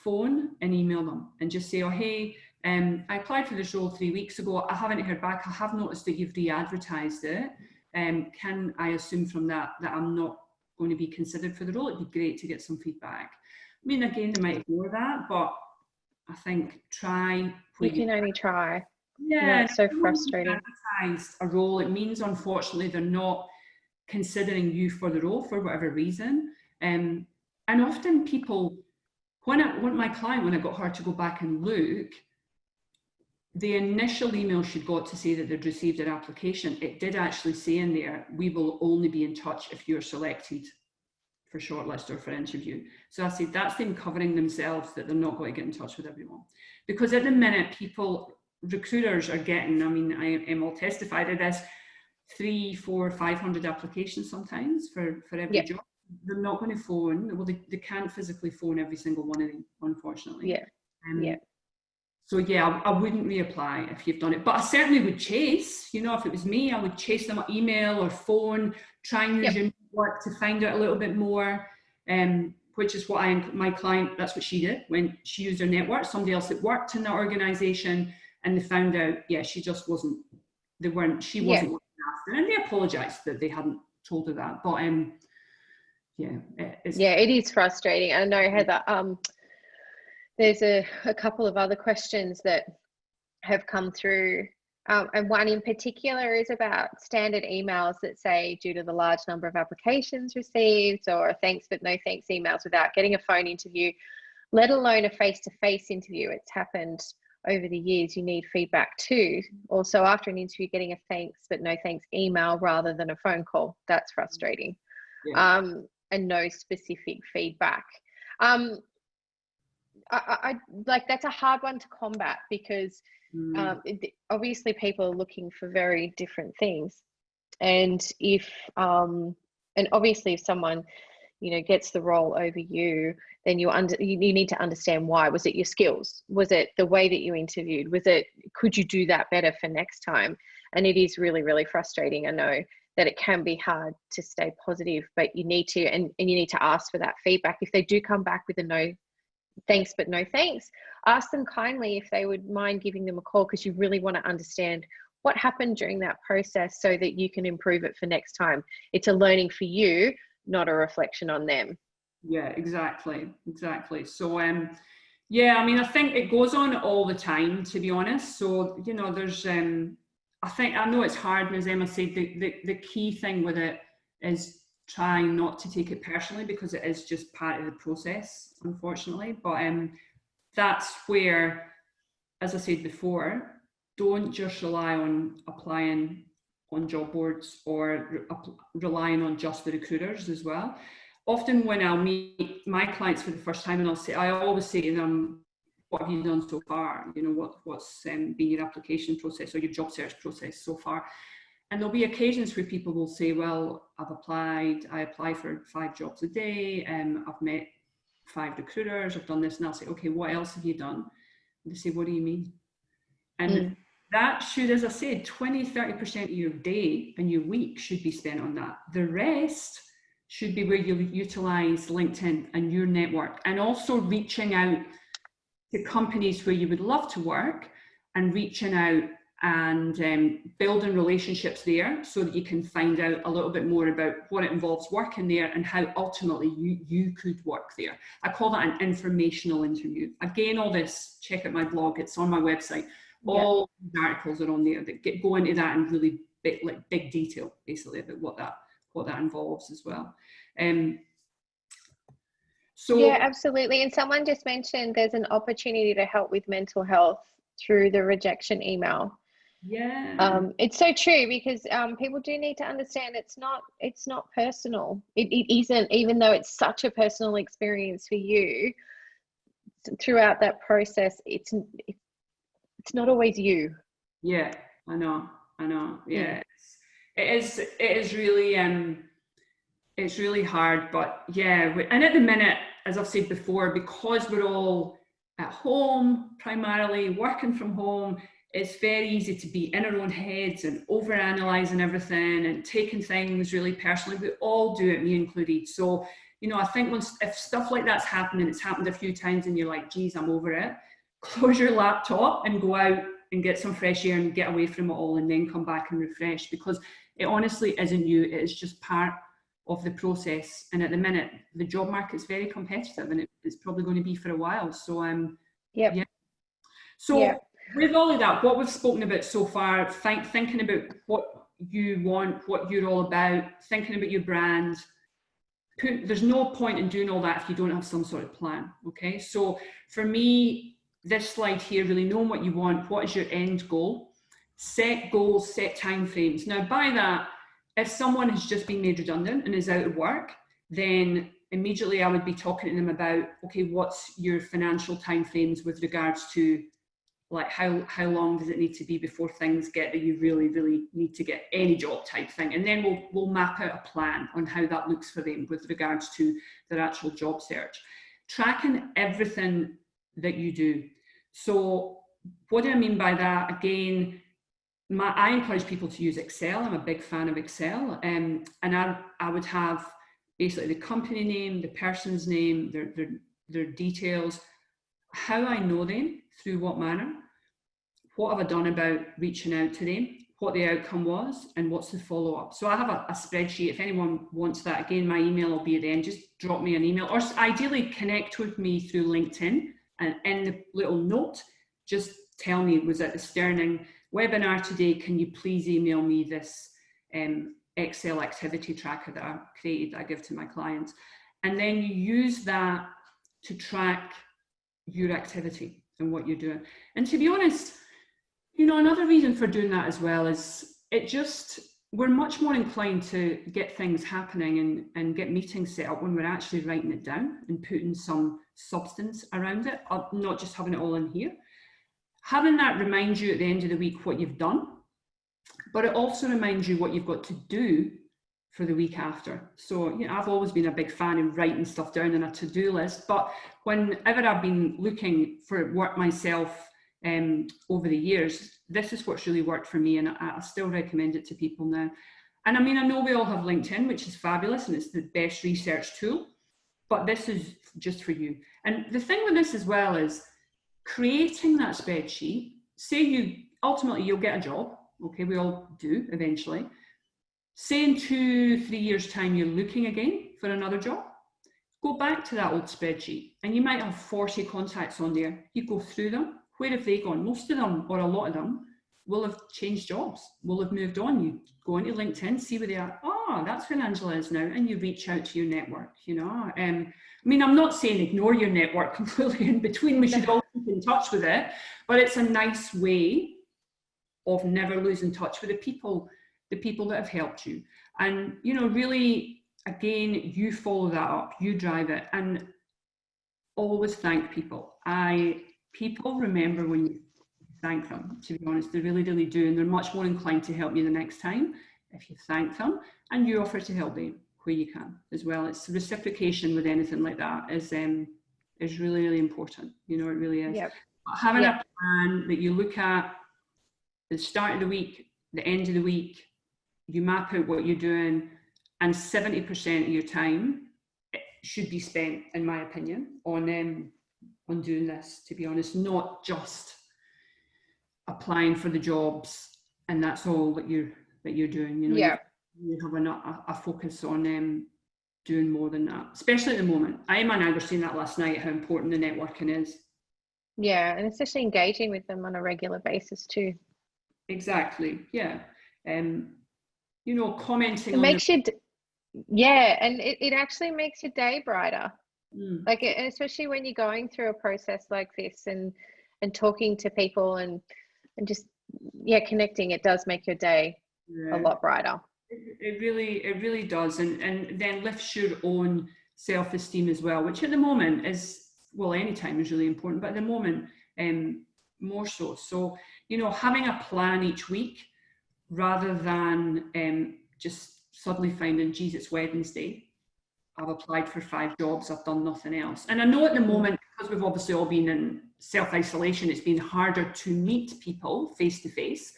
phone and email them and just say, oh, hey, I applied for this role 3 weeks ago. I haven't heard back. I have noticed that you've re-advertised it. Can I assume from that I'm not going to be considered for the role? It'd be great to get some feedback. I mean, again, they might ignore that, but I think try. You can only try. Yeah, it's so frustrating. Advertise a role, it means unfortunately they're not considering you for the role for whatever reason. And often people, when my client, when I got her to go back and look, the initial email she got to say that they'd received their application, it did actually say in there, we will only be in touch if you're selected for shortlist or for interview. So I said that's them covering themselves, that they're not going to get in touch with everyone. Because at the minute, recruiters are getting, I mean, I will testify to this, 300, 400, 500 applications sometimes for every job. They're not going to phone, well, they can't physically phone every single one of them, unfortunately. So yeah, I wouldn't reapply if you've done it, but I certainly would chase, if it was me, I would chase them on email or phone, try and use your network to find out a little bit more, which is what my client, that's what she did when she used her network. Somebody else that worked in that organization, and they found out, she just wasn't, she wasn't looking after, and they apologized that they hadn't told her that, but it is frustrating. I know, Heather, there's a couple of other questions that have come through, and one in particular is about standard emails that say, due to the large number of applications received, or thanks but no thanks emails without getting a phone interview, let alone a face-to-face interview. It's happened over the years. You need feedback too. Also, after an interview, getting a thanks but no thanks email rather than a phone call. That's frustrating. And no specific feedback. I like, that's a hard one to combat, because obviously people are looking for very different things, and if and obviously if someone gets the role over you, then you need to understand why. Was it your skills? Was it the way that you interviewed? Could you do that better for next time? And it is really, really frustrating. I know that it can be hard to stay positive, but you need to, and you need to ask for that feedback. If they do come back with a no thanks but no thanks, ask them kindly if they would mind giving them a call, because you really want to understand what happened during that process so that you can improve it for next time. It's a learning for you, not a reflection on them. Yeah, exactly. So I mean, I think it goes on all the time, to be honest. So there's I know it's hard, and as Emma said, the key thing with it is trying not to take it personally, because it is just part of the process, unfortunately. But that's where, as I said before, don't just rely on applying on job boards or relying on just the recruiters as well. Often when I'll meet my clients for the first time, and I always say to them, what have you done so far? You know, what's been your application process or your job search process so far? And there'll be occasions where people will say, well, I apply for 5 jobs a day, I've met 5 recruiters, I've done this, and I'll say, okay, what else have you done? And they say, what do you mean? And that should, as I said, 20-30% of your day and your week should be spent on that. The rest should be where you utilize LinkedIn and your network, and also reaching out to companies where you would love to work, and reaching out and building relationships there so that you can find out a little bit more about what it involves working there and how ultimately you could work there. I call that an informational interview. Again, all this, check out my blog, it's on my website. All the articles are on there that go into that in really big detail, basically, about what that involves as well. So yeah, absolutely. And someone just mentioned there's an opportunity to help with mental health through the rejection email. Yeah, it's so true, because people do need to understand it's not personal. It isn't, even though it's such a personal experience for you. Throughout that process, it's not always you. Yeah, I know. Yeah, it is really it's really hard, but yeah. And at the minute, as I've said before, because we're all at home, primarily working from home, it's very easy to be in our own heads and overanalyzing everything and taking things really personally. We all do it, me included. So, you know, I think if stuff like that's happening, it's happened a few times and you're like, geez, I'm over it, close your laptop and go out and get some fresh air and get away from it all, and then come back and refresh, because it honestly isn't you. It is just part of the process. And at the minute, the job market's very competitive, and it's probably going to be for a while. So yeah. So with all of that, what we've spoken about so far, thinking about what you want, what you're all about, thinking about your brand, there's no point in doing all that if you don't have some sort of plan. Okay, so for me, this slide here, really knowing what you want, what is your end goal, set goals, set timeframes. Now by that, if someone has just been made redundant and is out of work, then immediately I would be talking to them about, okay, what's your financial timeframes with regards to, like, how long does it need to be before things get that you really, really need to get any job type thing. And then we'll map out a plan on how that looks for them with regards to their actual job search. Tracking everything that you do. So what do I mean by that? Again, I encourage people to use Excel. I'm a big fan of Excel. And I would have basically the company name, the person's name, their details, how I know them, through what manner, what have I done about reaching out to them, what the outcome was, and what's the follow-up. So I have a spreadsheet. If anyone wants that, again, my email will be at the end. Just drop me an email, or ideally connect with me through LinkedIn, and in the little note, just tell me, was at the Sterling webinar today, can you please email me this Excel activity tracker that I've created that I give to my clients. And then you use that to track your activity and what you're doing. And to be honest, you know, another reason for doing that as well is we're much more inclined to get things happening and get meetings set up when we're actually writing it down and putting some substance around it, not just having it all in here. Having that reminds you at the end of the week what you've done, but it also reminds you what you've got to do for the week after. So, you know, I've always been a big fan of writing stuff down on a to-do list, but whenever I've been looking for work myself over the years, this is what's really worked for me, and I still recommend it to people now. And I mean, I know we all have LinkedIn, which is fabulous, and it's the best research tool, but this is just for you. And the thing with this as well is creating that spreadsheet. Say ultimately you'll get a job, okay, we all do eventually. Say in 2-3 years time you're looking again for another job, go back to that old spreadsheet, and you might have 40 contacts on there. You go through them. Where have they gone? Most of them, or a lot of them, will have changed jobs, will have moved on. You go into LinkedIn, see where they are. Oh, that's where Angela is now, and you reach out to your network, you know. I mean, I'm not saying ignore your network completely in between. We should all keep in touch with it, but it's a nice way of never losing touch with the people the people that have helped you. And, you know, really, again, you follow that up, you drive it, and always thank people. People remember when you thank them, to be honest, they really, really do. And they're much more inclined to help you the next time if you thank them and you offer to help them where you can as well. It's reciprocation with anything like that is really, really important. You know, it really is. Yep. But having a plan that you look at the start of the week, the end of the week, you map out what you're doing, and 70% of your time should be spent, in my opinion, on doing this, to be honest, not just applying for the jobs and that's all that you're doing. You know, you have a focus on doing more than that, especially at the moment. And I was saying that last night, how important the networking is. Yeah, and especially engaging with them on a regular basis too. Exactly. Yeah. You know, commenting. It makes you, and it actually makes your day brighter. Like, especially when you're going through a process like this and talking to people and just connecting, it does make your day a lot brighter. It really does, and then lifts your own self-esteem as well, which at the moment is, well, any time is really important, but at the moment more so. So, you know, having a plan each week rather than just suddenly finding, geez, it's Wednesday, I've applied for 5 jobs, I've done nothing else. And I know at the moment, because we've obviously all been in self-isolation, it's been harder to meet people face to face,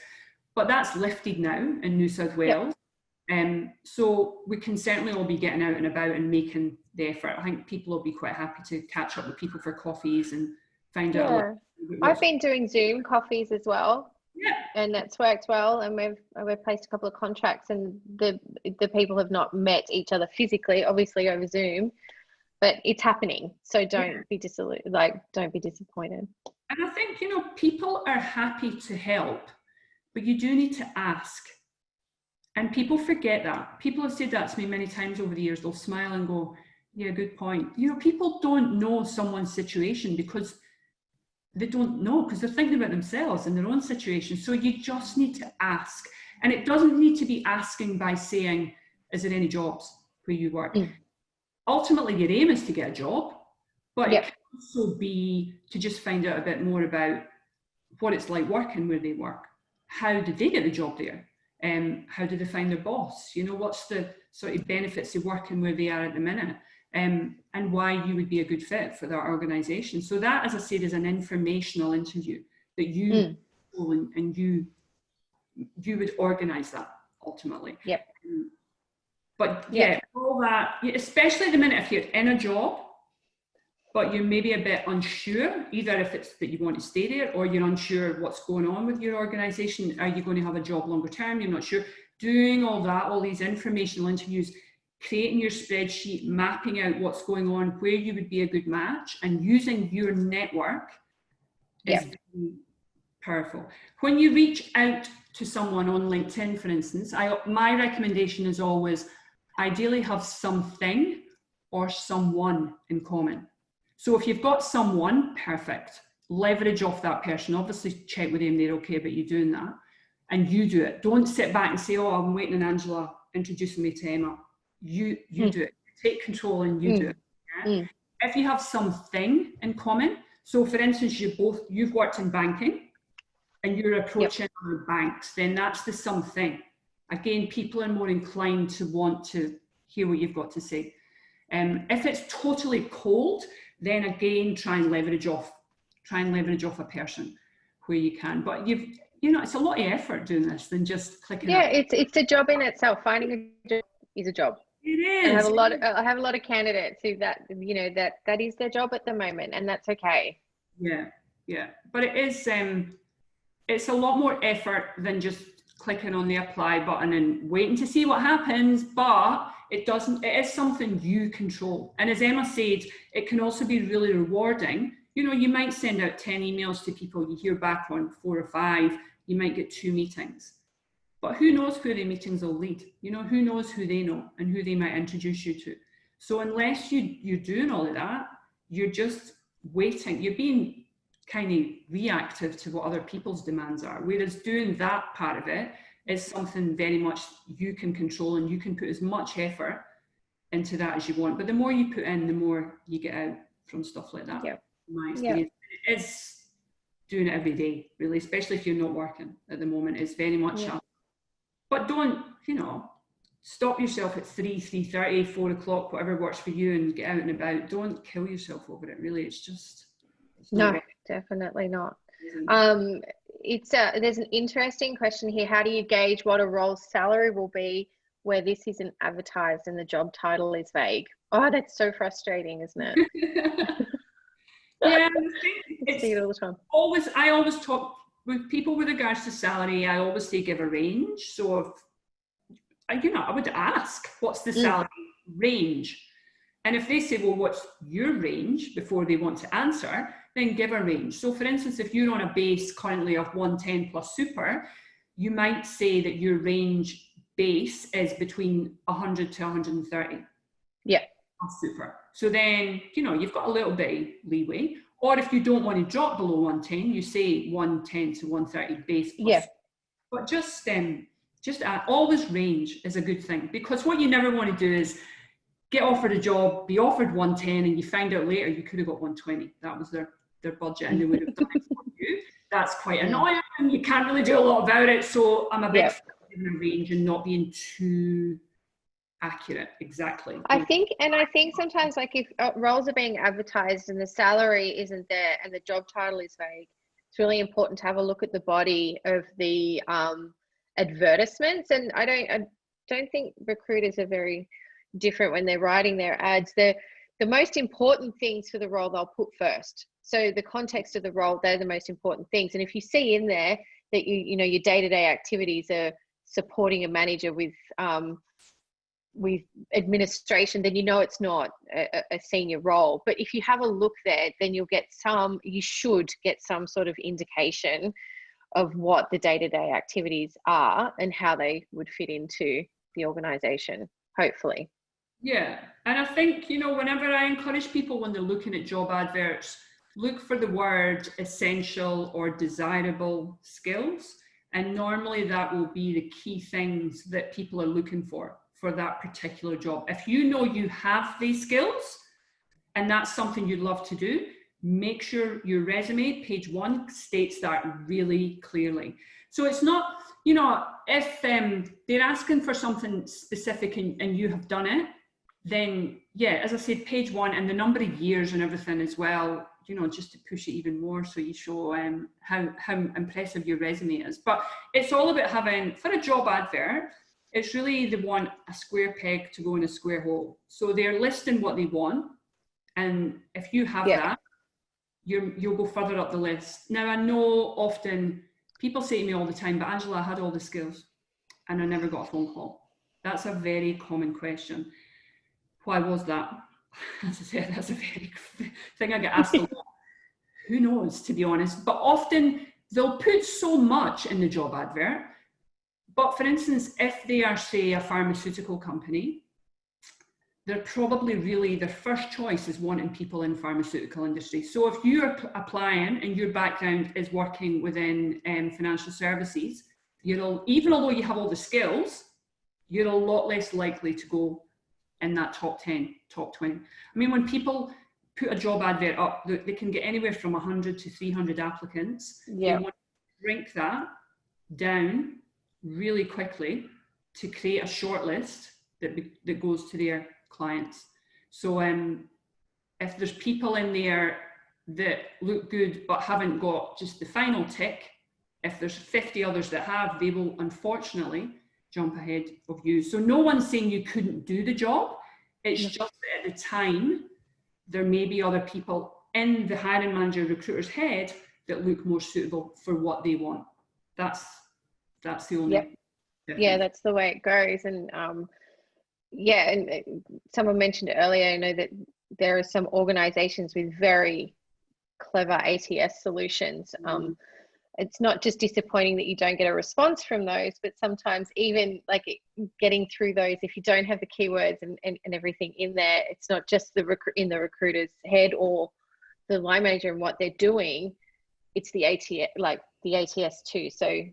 but that's lifted now in New South Wales. So we can certainly all be getting out and about and making the effort. I think people will be quite happy to catch up with people for coffees and find out. I've been doing Zoom coffees as well. And that's worked well, and we've placed a couple of contracts, and the people have not met each other physically, obviously over Zoom, but it's happening. So don't be disappointed. And I think, you know, people are happy to help, but you do need to ask. And people forget that. People have said that to me many times over the years. They'll smile and go, yeah, good point. You know, people don't know someone's situation because they don't know, because they're thinking about themselves and their own situation. So you just need to ask. And it doesn't need to be asking by saying, is there any jobs where you work? Ultimately, your aim is to get a job, but it can also be to just find out a bit more about what it's like working where they work. How did they get the job there? How did they find their boss? You know, what's the sort of benefits of working where they are at the minute? And why you would be a good fit for that organisation. So that, as I said, is an informational interview that you and you would organise that ultimately. But all that, especially at the minute, if you're in a job, but you're maybe a bit unsure, either if it's that you want to stay there or you're unsure what's going on with your organisation. Are you going to have a job longer term? You're not sure. Doing all that, all these informational interviews, creating your spreadsheet, mapping out what's going on, where you would be a good match, and using your network is very powerful. When you reach out to someone on LinkedIn, for instance, my recommendation is always ideally have something or someone in common. So if you've got someone, perfect. Leverage off that person. Obviously check with them they're okay about you doing that, and you do it. Don't sit back and say, oh, I'm waiting on Angela introducing me to Emma. You do it. Take control and you do it. If you have something in common, so for instance, you've worked in banking and you're approaching other banks, then that's the something. Again, people are more inclined to want to hear what you've got to say. If it's totally cold, then again, try and leverage off a person where you can. But you know, it's a lot of effort doing this than just clicking. It's a job in itself. Finding a job is a job. It is. I have a lot of candidates who that is their job at the moment, and that's okay. Yeah. But it is it's a lot more effort than just clicking on the apply button and waiting to see what happens. But it is something you control. And as Emma said, it can also be really rewarding. You know, you might send out 10 emails to people, you hear back on 4 or 5, you might get 2 meetings. But who knows where the meetings will lead? You know, who knows who they know and who they might introduce you to. So unless you're doing all of that, you're just waiting. You're being kind of reactive to what other people's demands are. Whereas doing that part of it is something very much you can control, and you can put as much effort into that as you want. But the more you put in, the more you get out from stuff like that. Yeah. My experience is doing it every day, really, especially if you're not working at the moment. It's very much but don't, stop yourself at 3:30, 4 o'clock, whatever works for you, and get out and about. Don't kill yourself over it, really. It's not No, definitely not. It's there's an interesting question here. How do you gauge what a role's salary will be where this isn't advertised and the job title is vague? Oh, that's so frustrating, isn't it? Yeah, I see it all the time. I always talk with people with regards to salary. I always say give a range. So if I would ask, what's the salary range? And if they say, well, what's your range, before they want to answer, then give a range. So for instance, if you're on a base currently of 110 plus super, you might say that your range base is between 100 to 130. Yeah. Super. So then, you've got a little bit of leeway. Or if you don't want to drop below 110, you say 110 to 130 base plus. Yeah. But just always range is a good thing, because what you never want to do is get offered a job, be offered 110, and you find out later you could have got 120. That was their budget, and they would have done it for you. That's quite annoying, and you can't really do a lot about it. So I'm a big fan of giving a range and not being too accurate. Exactly. I think sometimes, like, if roles are being advertised and the salary isn't there and the job title is vague, it's really important to have a look at the body of the advertisements. And I don't think recruiters are very different when they're writing their ads. The most important things for the role they'll put first. So the context of the role, they're the most important things. And if you see in there that your day-to-day activities are supporting a manager with administration, then it's not a senior role. But if you have a look there, then you should get some sort of indication of what the day-to-day activities are and how they would fit into the organization, hopefully. Yeah. And I think, whenever I encourage people, when they're looking at job adverts, look for the word essential or desirable skills. And normally that will be the key things that people are looking for that particular job. If you have these skills and that's something you'd love to do, make sure your resume, page 1, states that really clearly. So it's not, if they're asking for something specific and you have done it, then as I said, page 1 and the number of years and everything as well, just to push it even more, so you show how impressive your resume is. But it's all about having, for a job advert, it's really they want a square peg to go in a square hole. So they're listing what they want, and if you have that, you'll go further up the list. Now, I know often people say to me all the time, but Angela, I had all the skills and I never got a phone call. That's a very common question. Why was that? As I said, that's a very thing I get asked a lot. Who knows, to be honest. But often they'll put so much in the job advert. But for instance, if they are, say, a pharmaceutical company, they're probably really, their first choice is wanting people in pharmaceutical industry. So if you are applying and your background is working within financial services, even although you have all the skills, you're a lot less likely to go in that top 10, top 20. I mean, when people put a job advert up, they can get anywhere from 100 to 300 applicants. Yeah. They want to shrink that down really quickly to create a short list that goes to their clients. So if there's people in there that look good but haven't got just the final tick, if there's 50 others that have, they will unfortunately jump ahead of you. So no one's saying you couldn't do the job. It's just that at the time, there may be other people in the hiring manager recruiter's head that look more suitable for what they want. That's the only difference. Yeah, that's the way it goes. And and someone mentioned it earlier, that there are some organizations with very clever ATS solutions. It's not just disappointing that you don't get a response from those, but sometimes even like getting through those, if you don't have the keywords and everything in there, it's not just in the recruiter's head or the line manager and what they're doing, it's the ATS too. So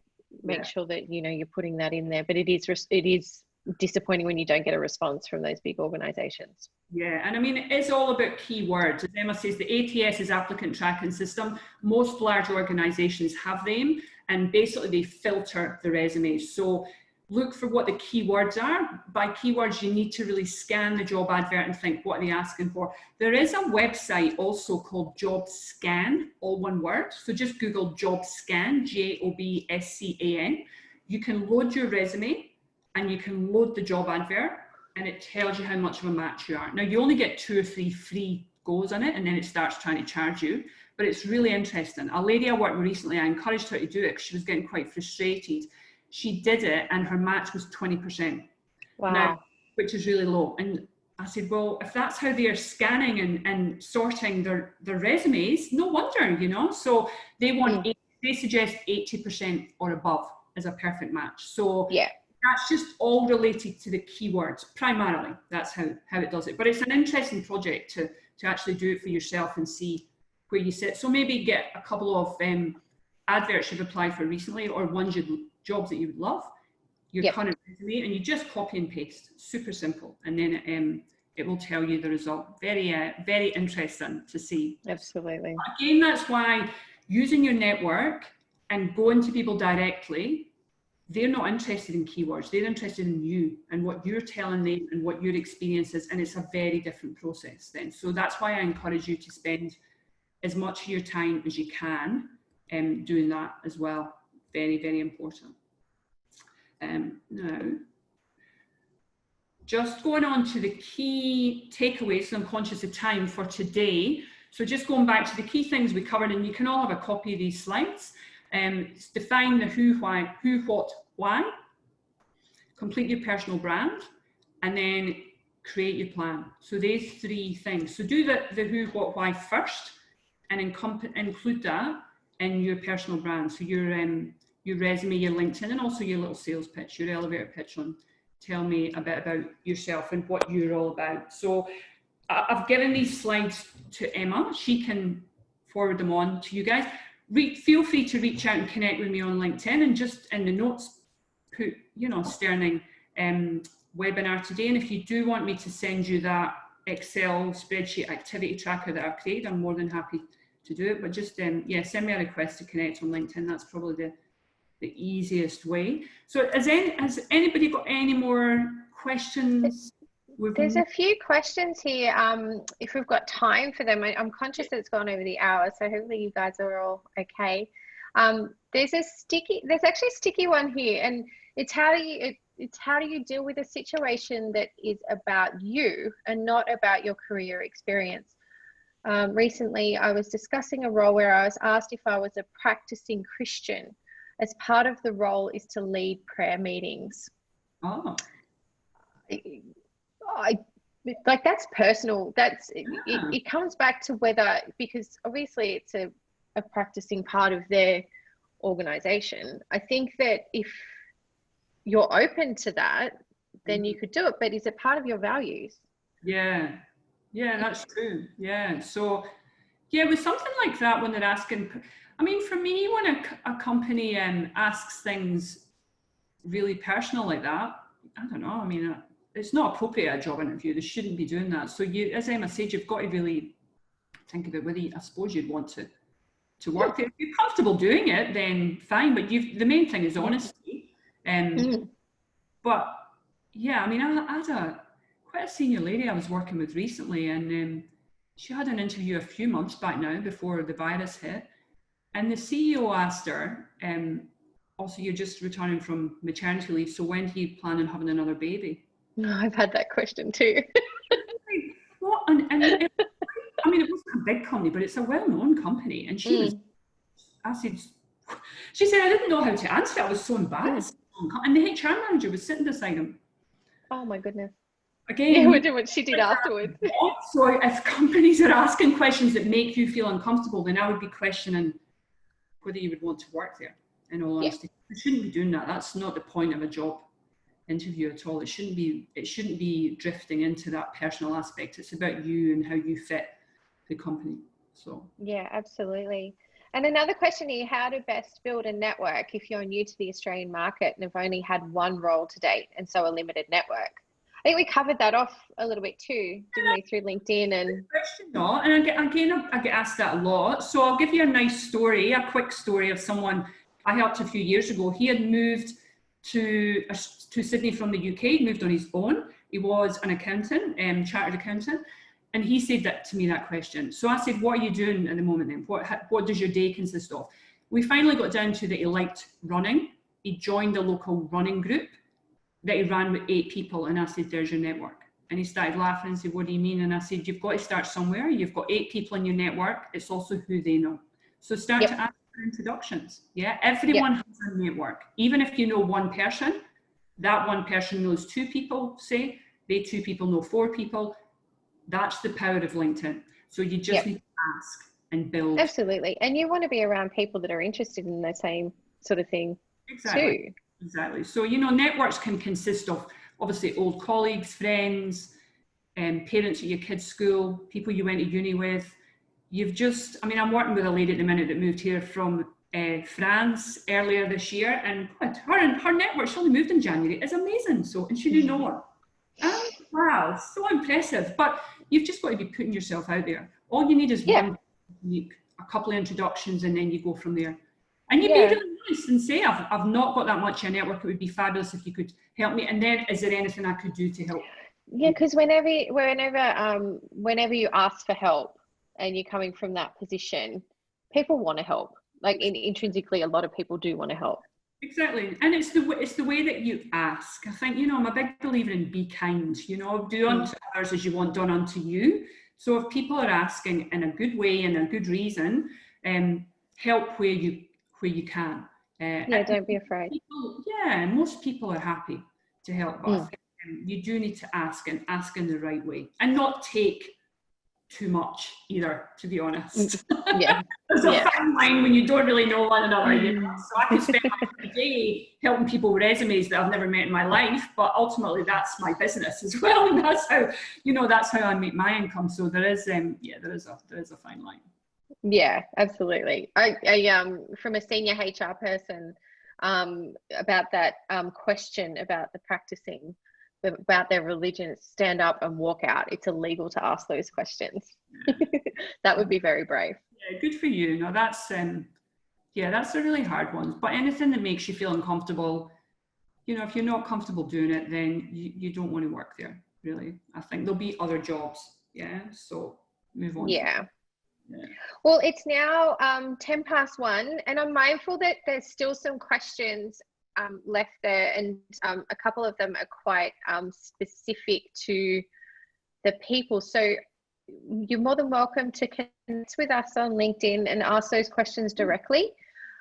make sure that, you know, you're putting that in there. But it is disappointing when you don't get a response from those big organizations. Yeah, and I mean, it's all about keywords. As Emma says, the ATS is applicant tracking system. Most large organizations have them, and basically they filter the resumes. So look for what the keywords are. By keywords, you need to really scan the job advert and think, what are they asking for? There is a website also called Job Scan, all one word. So just Google Job Scan, JOBSCAN. You can load your resume and you can load the job advert, and it tells you how much of a match you are. Now, you only get 2 or 3 free goes on it, and then it starts trying to charge you, but it's really interesting. A lady I worked with recently, I encouraged her to do it because she was getting quite frustrated. She did it, and her match was 20%. Wow. Now, which is really low. And I said, well, if that's how they are scanning and sorting their resumes, no wonder, you know. So they want, they suggest 80% or above as a perfect match. So yeah, that's just all related to the keywords, primarily. That's how it does it. But it's an interesting project to actually do it for yourself and see where you sit. So maybe get a couple of adverts you've applied for recently, or jobs that you would love, your current resume, and you just copy and paste. Super simple. And then it will tell you the result. Very, very interesting to see. Absolutely. Again, that's why using your network and going to people directly, they're not interested in keywords. They're interested in you and what you're telling them and what your experience is. And it's a very different process then. So that's why I encourage you to spend as much of your time as you can doing that as well. Very, very important. Now, just going on to the key takeaways, so I'm conscious of time for today. So just going back to the key things we covered, and you can all have a copy of these slides. Define the who, why, who, what, why. Complete your personal brand, and then create your plan. So these 3 things. So do the who, what, why first, and include that in your personal brand. So your resume, your LinkedIn, and also your little sales pitch, your elevator pitch on tell me a bit about yourself and what you're all about. So I've given these slides to Emma. She can forward them on to you guys. Feel free to reach out and connect with me on LinkedIn, and just in the notes put, you know, Sterling webinar today. And if you do want me to send you that Excel spreadsheet activity tracker that I've created, I'm more than happy to do it. But just send me a request to connect on LinkedIn. That's probably the easiest way. So has anybody got any more questions? There's a few questions here. If we've got time for them, I'm conscious that it's gone over the hour, so hopefully you guys are all okay. There's actually a sticky one here, and it's how do you deal with a situation that is about you and not about your career experience. Recently, I was discussing a role where I was asked if I was a practicing Christian, as part of the role is to lead prayer meetings. Oh. Like that's personal. It comes back to whether, because obviously it's a practicing part of their organization. I think that if you're open to that, then you could do it. But is it part of your values? Yeah, that's true. Yeah. So with something like that, when they're asking, I mean, for me, when a company asks things really personal like that, I don't know. I mean, it's not appropriate at a job interview. They shouldn't be doing that. So as Emma said, you've got to really think about whether I suppose you'd want to work there. If you're comfortable doing it, then fine. But the main thing is honesty. But yeah, I mean, I had quite a senior lady I was working with recently, and she had an interview a few months back now before the virus hit. And the CEO asked her, also, you're just returning from maternity leave, so when do you plan on having another baby? No, I've had that question too. What? I mean, it wasn't a big company, but it's a well-known company. And she said, I didn't know how to answer it. I was so embarrassed. And the HR manager was sitting beside him. Oh my goodness. Again, yeah, we'll do what she did afterwards. So if companies are asking questions that make you feel uncomfortable, then I would be questioning whether you would want to work there, in all honesty. You shouldn't be doing that. That's not the point of a job interview at all. It shouldn't be drifting into that personal aspect. It's about you and how you fit the company. So yeah, absolutely. And another question here, how to best build a network if you're new to the Australian market and have only had one role to date and so a limited network? I think we covered that off a little bit too, didn't we, through LinkedIn? And question, no, and I get asked that a lot. So I'll give you a nice story, a quick story of someone I helped a few years ago. He had moved to Sydney from the UK, he moved on his own. He was an accountant, chartered accountant. And he said that to me, that question. So I said, what are you doing at the moment then? What does your day consist of? We finally got down to that he liked running. He joined a local running group that he ran with 8 people. And I said, there's your network. And he started laughing and said, what do you mean? And I said, you've got to start somewhere. You've got 8 people in your network. It's also who they know. So start to ask for introductions. Yeah, everyone has a network. Even if you know one person, that one person knows 2 people, say, they 2 people know 4 people. That's the power of LinkedIn. So you just need to ask and build. Absolutely. And you want to be around people that are interested in the same sort of thing too. Exactly. So, you know, networks can consist of obviously old colleagues, friends, parents at your kids' school, people you went to uni with. I'm working with a lady at the minute that moved here from France earlier this year, and her network, she only moved in January. It's amazing. So, and she knew no one. Wow, so impressive. But you've just got to be putting yourself out there. All you need is one week, a couple of introductions, and then you go from there. And you'd be really nice and say, I've not got that much in a network. It would be fabulous if you could help me. And then, is there anything I could do to help? Yeah, because whenever you ask for help and you're coming from that position, people want to help. Like intrinsically, a lot of people do want to help. Exactly. And it's the way that you ask. I think, you know, I'm a big believer in be kind, you know, do unto others as you want done unto you. So if people are asking in a good way and a good reason, help where you can. Don't be afraid. Most people are happy to help, but I think, you do need to ask, and ask in the right way, and not take too much either, to be honest. There's a fine line when you don't really know one another, you know? So I could spend my day helping people with resumes that I've never met in my life, but ultimately that's my business as well, and that's how I make my income. So there is a fine line. Yeah, absolutely. I from a senior HR person, about that question about the practicing about their religion, stand up and walk out. It's illegal to ask those questions. That would be very brave. Yeah, good for you. No, that's the really hard ones. But anything that makes you feel uncomfortable, you know, if you're not comfortable doing it, then you don't want to work there, really. I think there'll be other jobs. Yeah, so move on. Yeah. Well, it's now 1:10, and I'm mindful that there's still some questions left there, and a couple of them are quite specific to the people. So you're more than welcome to connect with us on LinkedIn and ask those questions directly.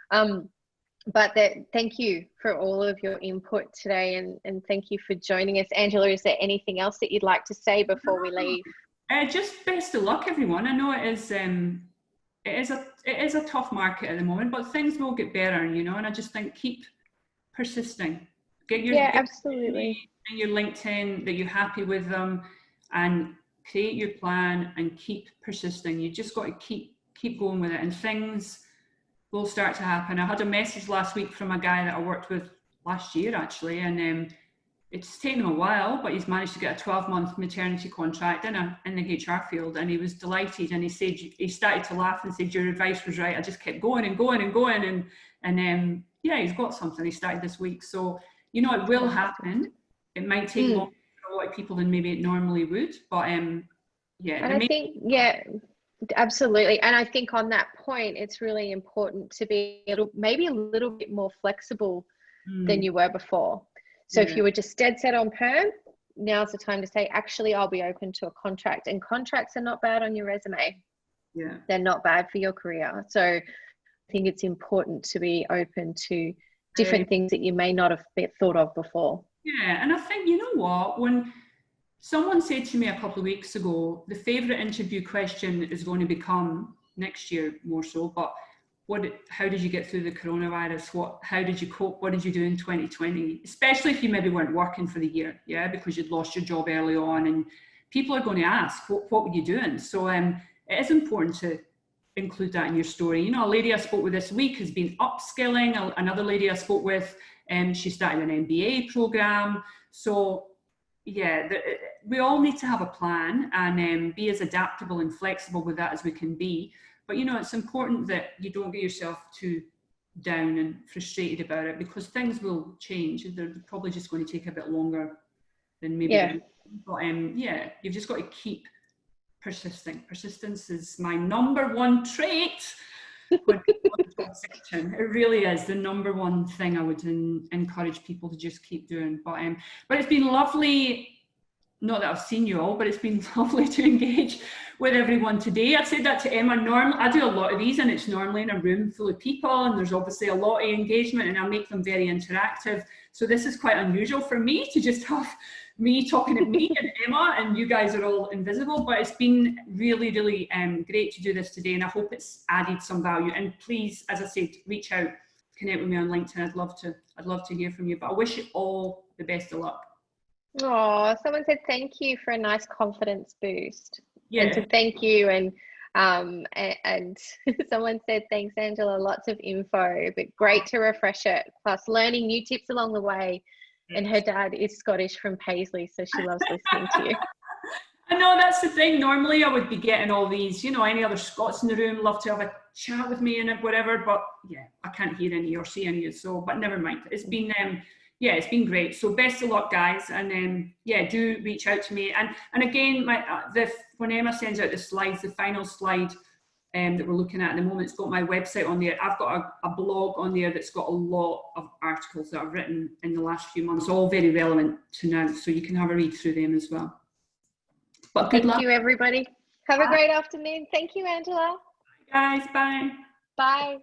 But thank you for all of your input today, and thank you for joining us. Angela, is there anything else that you'd like to say before we leave? Just best of luck, everyone. I know it is a tough market at the moment, but things will get better, you know. And I just think keep persisting. Get absolutely. And your LinkedIn that you're happy with them, and create your plan and keep persisting. You just got to keep going with it, and things will start to happen. I had a message last week from a guy that I worked with last year, actually, and it's taken him a while, but he's managed to get a 12-month maternity contract in the HR field, and he was delighted. And he said, he started to laugh and said, your advice was right. I just kept going and going and going, and he's got something. He started this week, so you know it will happen. It might take longer for a lot of people than maybe it normally would, but And I think absolutely. And I think on that point, it's really important to be maybe a little bit more flexible than you were before. So if you were just dead set on perm, now's the time to say, actually, I'll be open to a contract. And contracts are not bad on your resume. Yeah. They're not bad for your career. So I think it's important to be open to different things that you may not have thought of before. Yeah. And I think, you know what, when someone said to me a couple of weeks ago, the favourite interview question is going to become next year more so, but how did you get through the coronavirus? How did you cope? What did you do in 2020? Especially if you maybe weren't working for the year, because you'd lost your job early on, and people are going to ask, what were you doing? So it is important to include that in your story. You know, a lady I spoke with this week has been upskilling. Another lady I spoke with, she started an MBA program. So yeah, we all need to have a plan and be as adaptable and flexible with that as we can be. But, you know, it's important that you don't get yourself too down and frustrated about it, because things will change. They're probably just going to take a bit longer than maybe. Yeah. But yeah, you've just got to keep persisting. Persistence is my number one trait when people in the job section. It really is the number one thing I would encourage people to just keep doing. But it's been lovely. Not that I've seen you all, but it's been lovely to engage with everyone today. I said that to Emma. I do a lot of these, and it's normally in a room full of people, and there's obviously a lot of engagement, and I make them very interactive. So this is quite unusual for me to just have me talking to me and Emma, and you guys are all invisible. But it's been really, really great to do this today, and I hope it's added some value. And please, as I said, reach out, connect with me on LinkedIn. I'd love to hear from you. But I wish you all the best of luck. Oh, someone said thank you for a nice confidence boost. Yeah. And to thank you, and someone said thanks, Angela, lots of info, but great to refresh it, plus learning new tips along the way. And her dad is Scottish from Paisley, so she loves listening to you. I know, that's the thing. Normally I would be getting all these, you know, any other Scots in the room love to have a chat with me and whatever, but yeah, I can't hear any or see any, so, but never mind. It's been yeah, it's been great. So best of luck, guys, and yeah, do reach out to me. And again, when Emma sends out the slides, the final slide that we're looking at the moment, it's got my website on there. I've got a blog on there that's got a lot of articles that I've written in the last few months, all very relevant to now, so you can have a read through them as well. But good luck. Thank you, everybody. Have a great afternoon. Thank you, Angela. Bye, guys. Bye. Bye.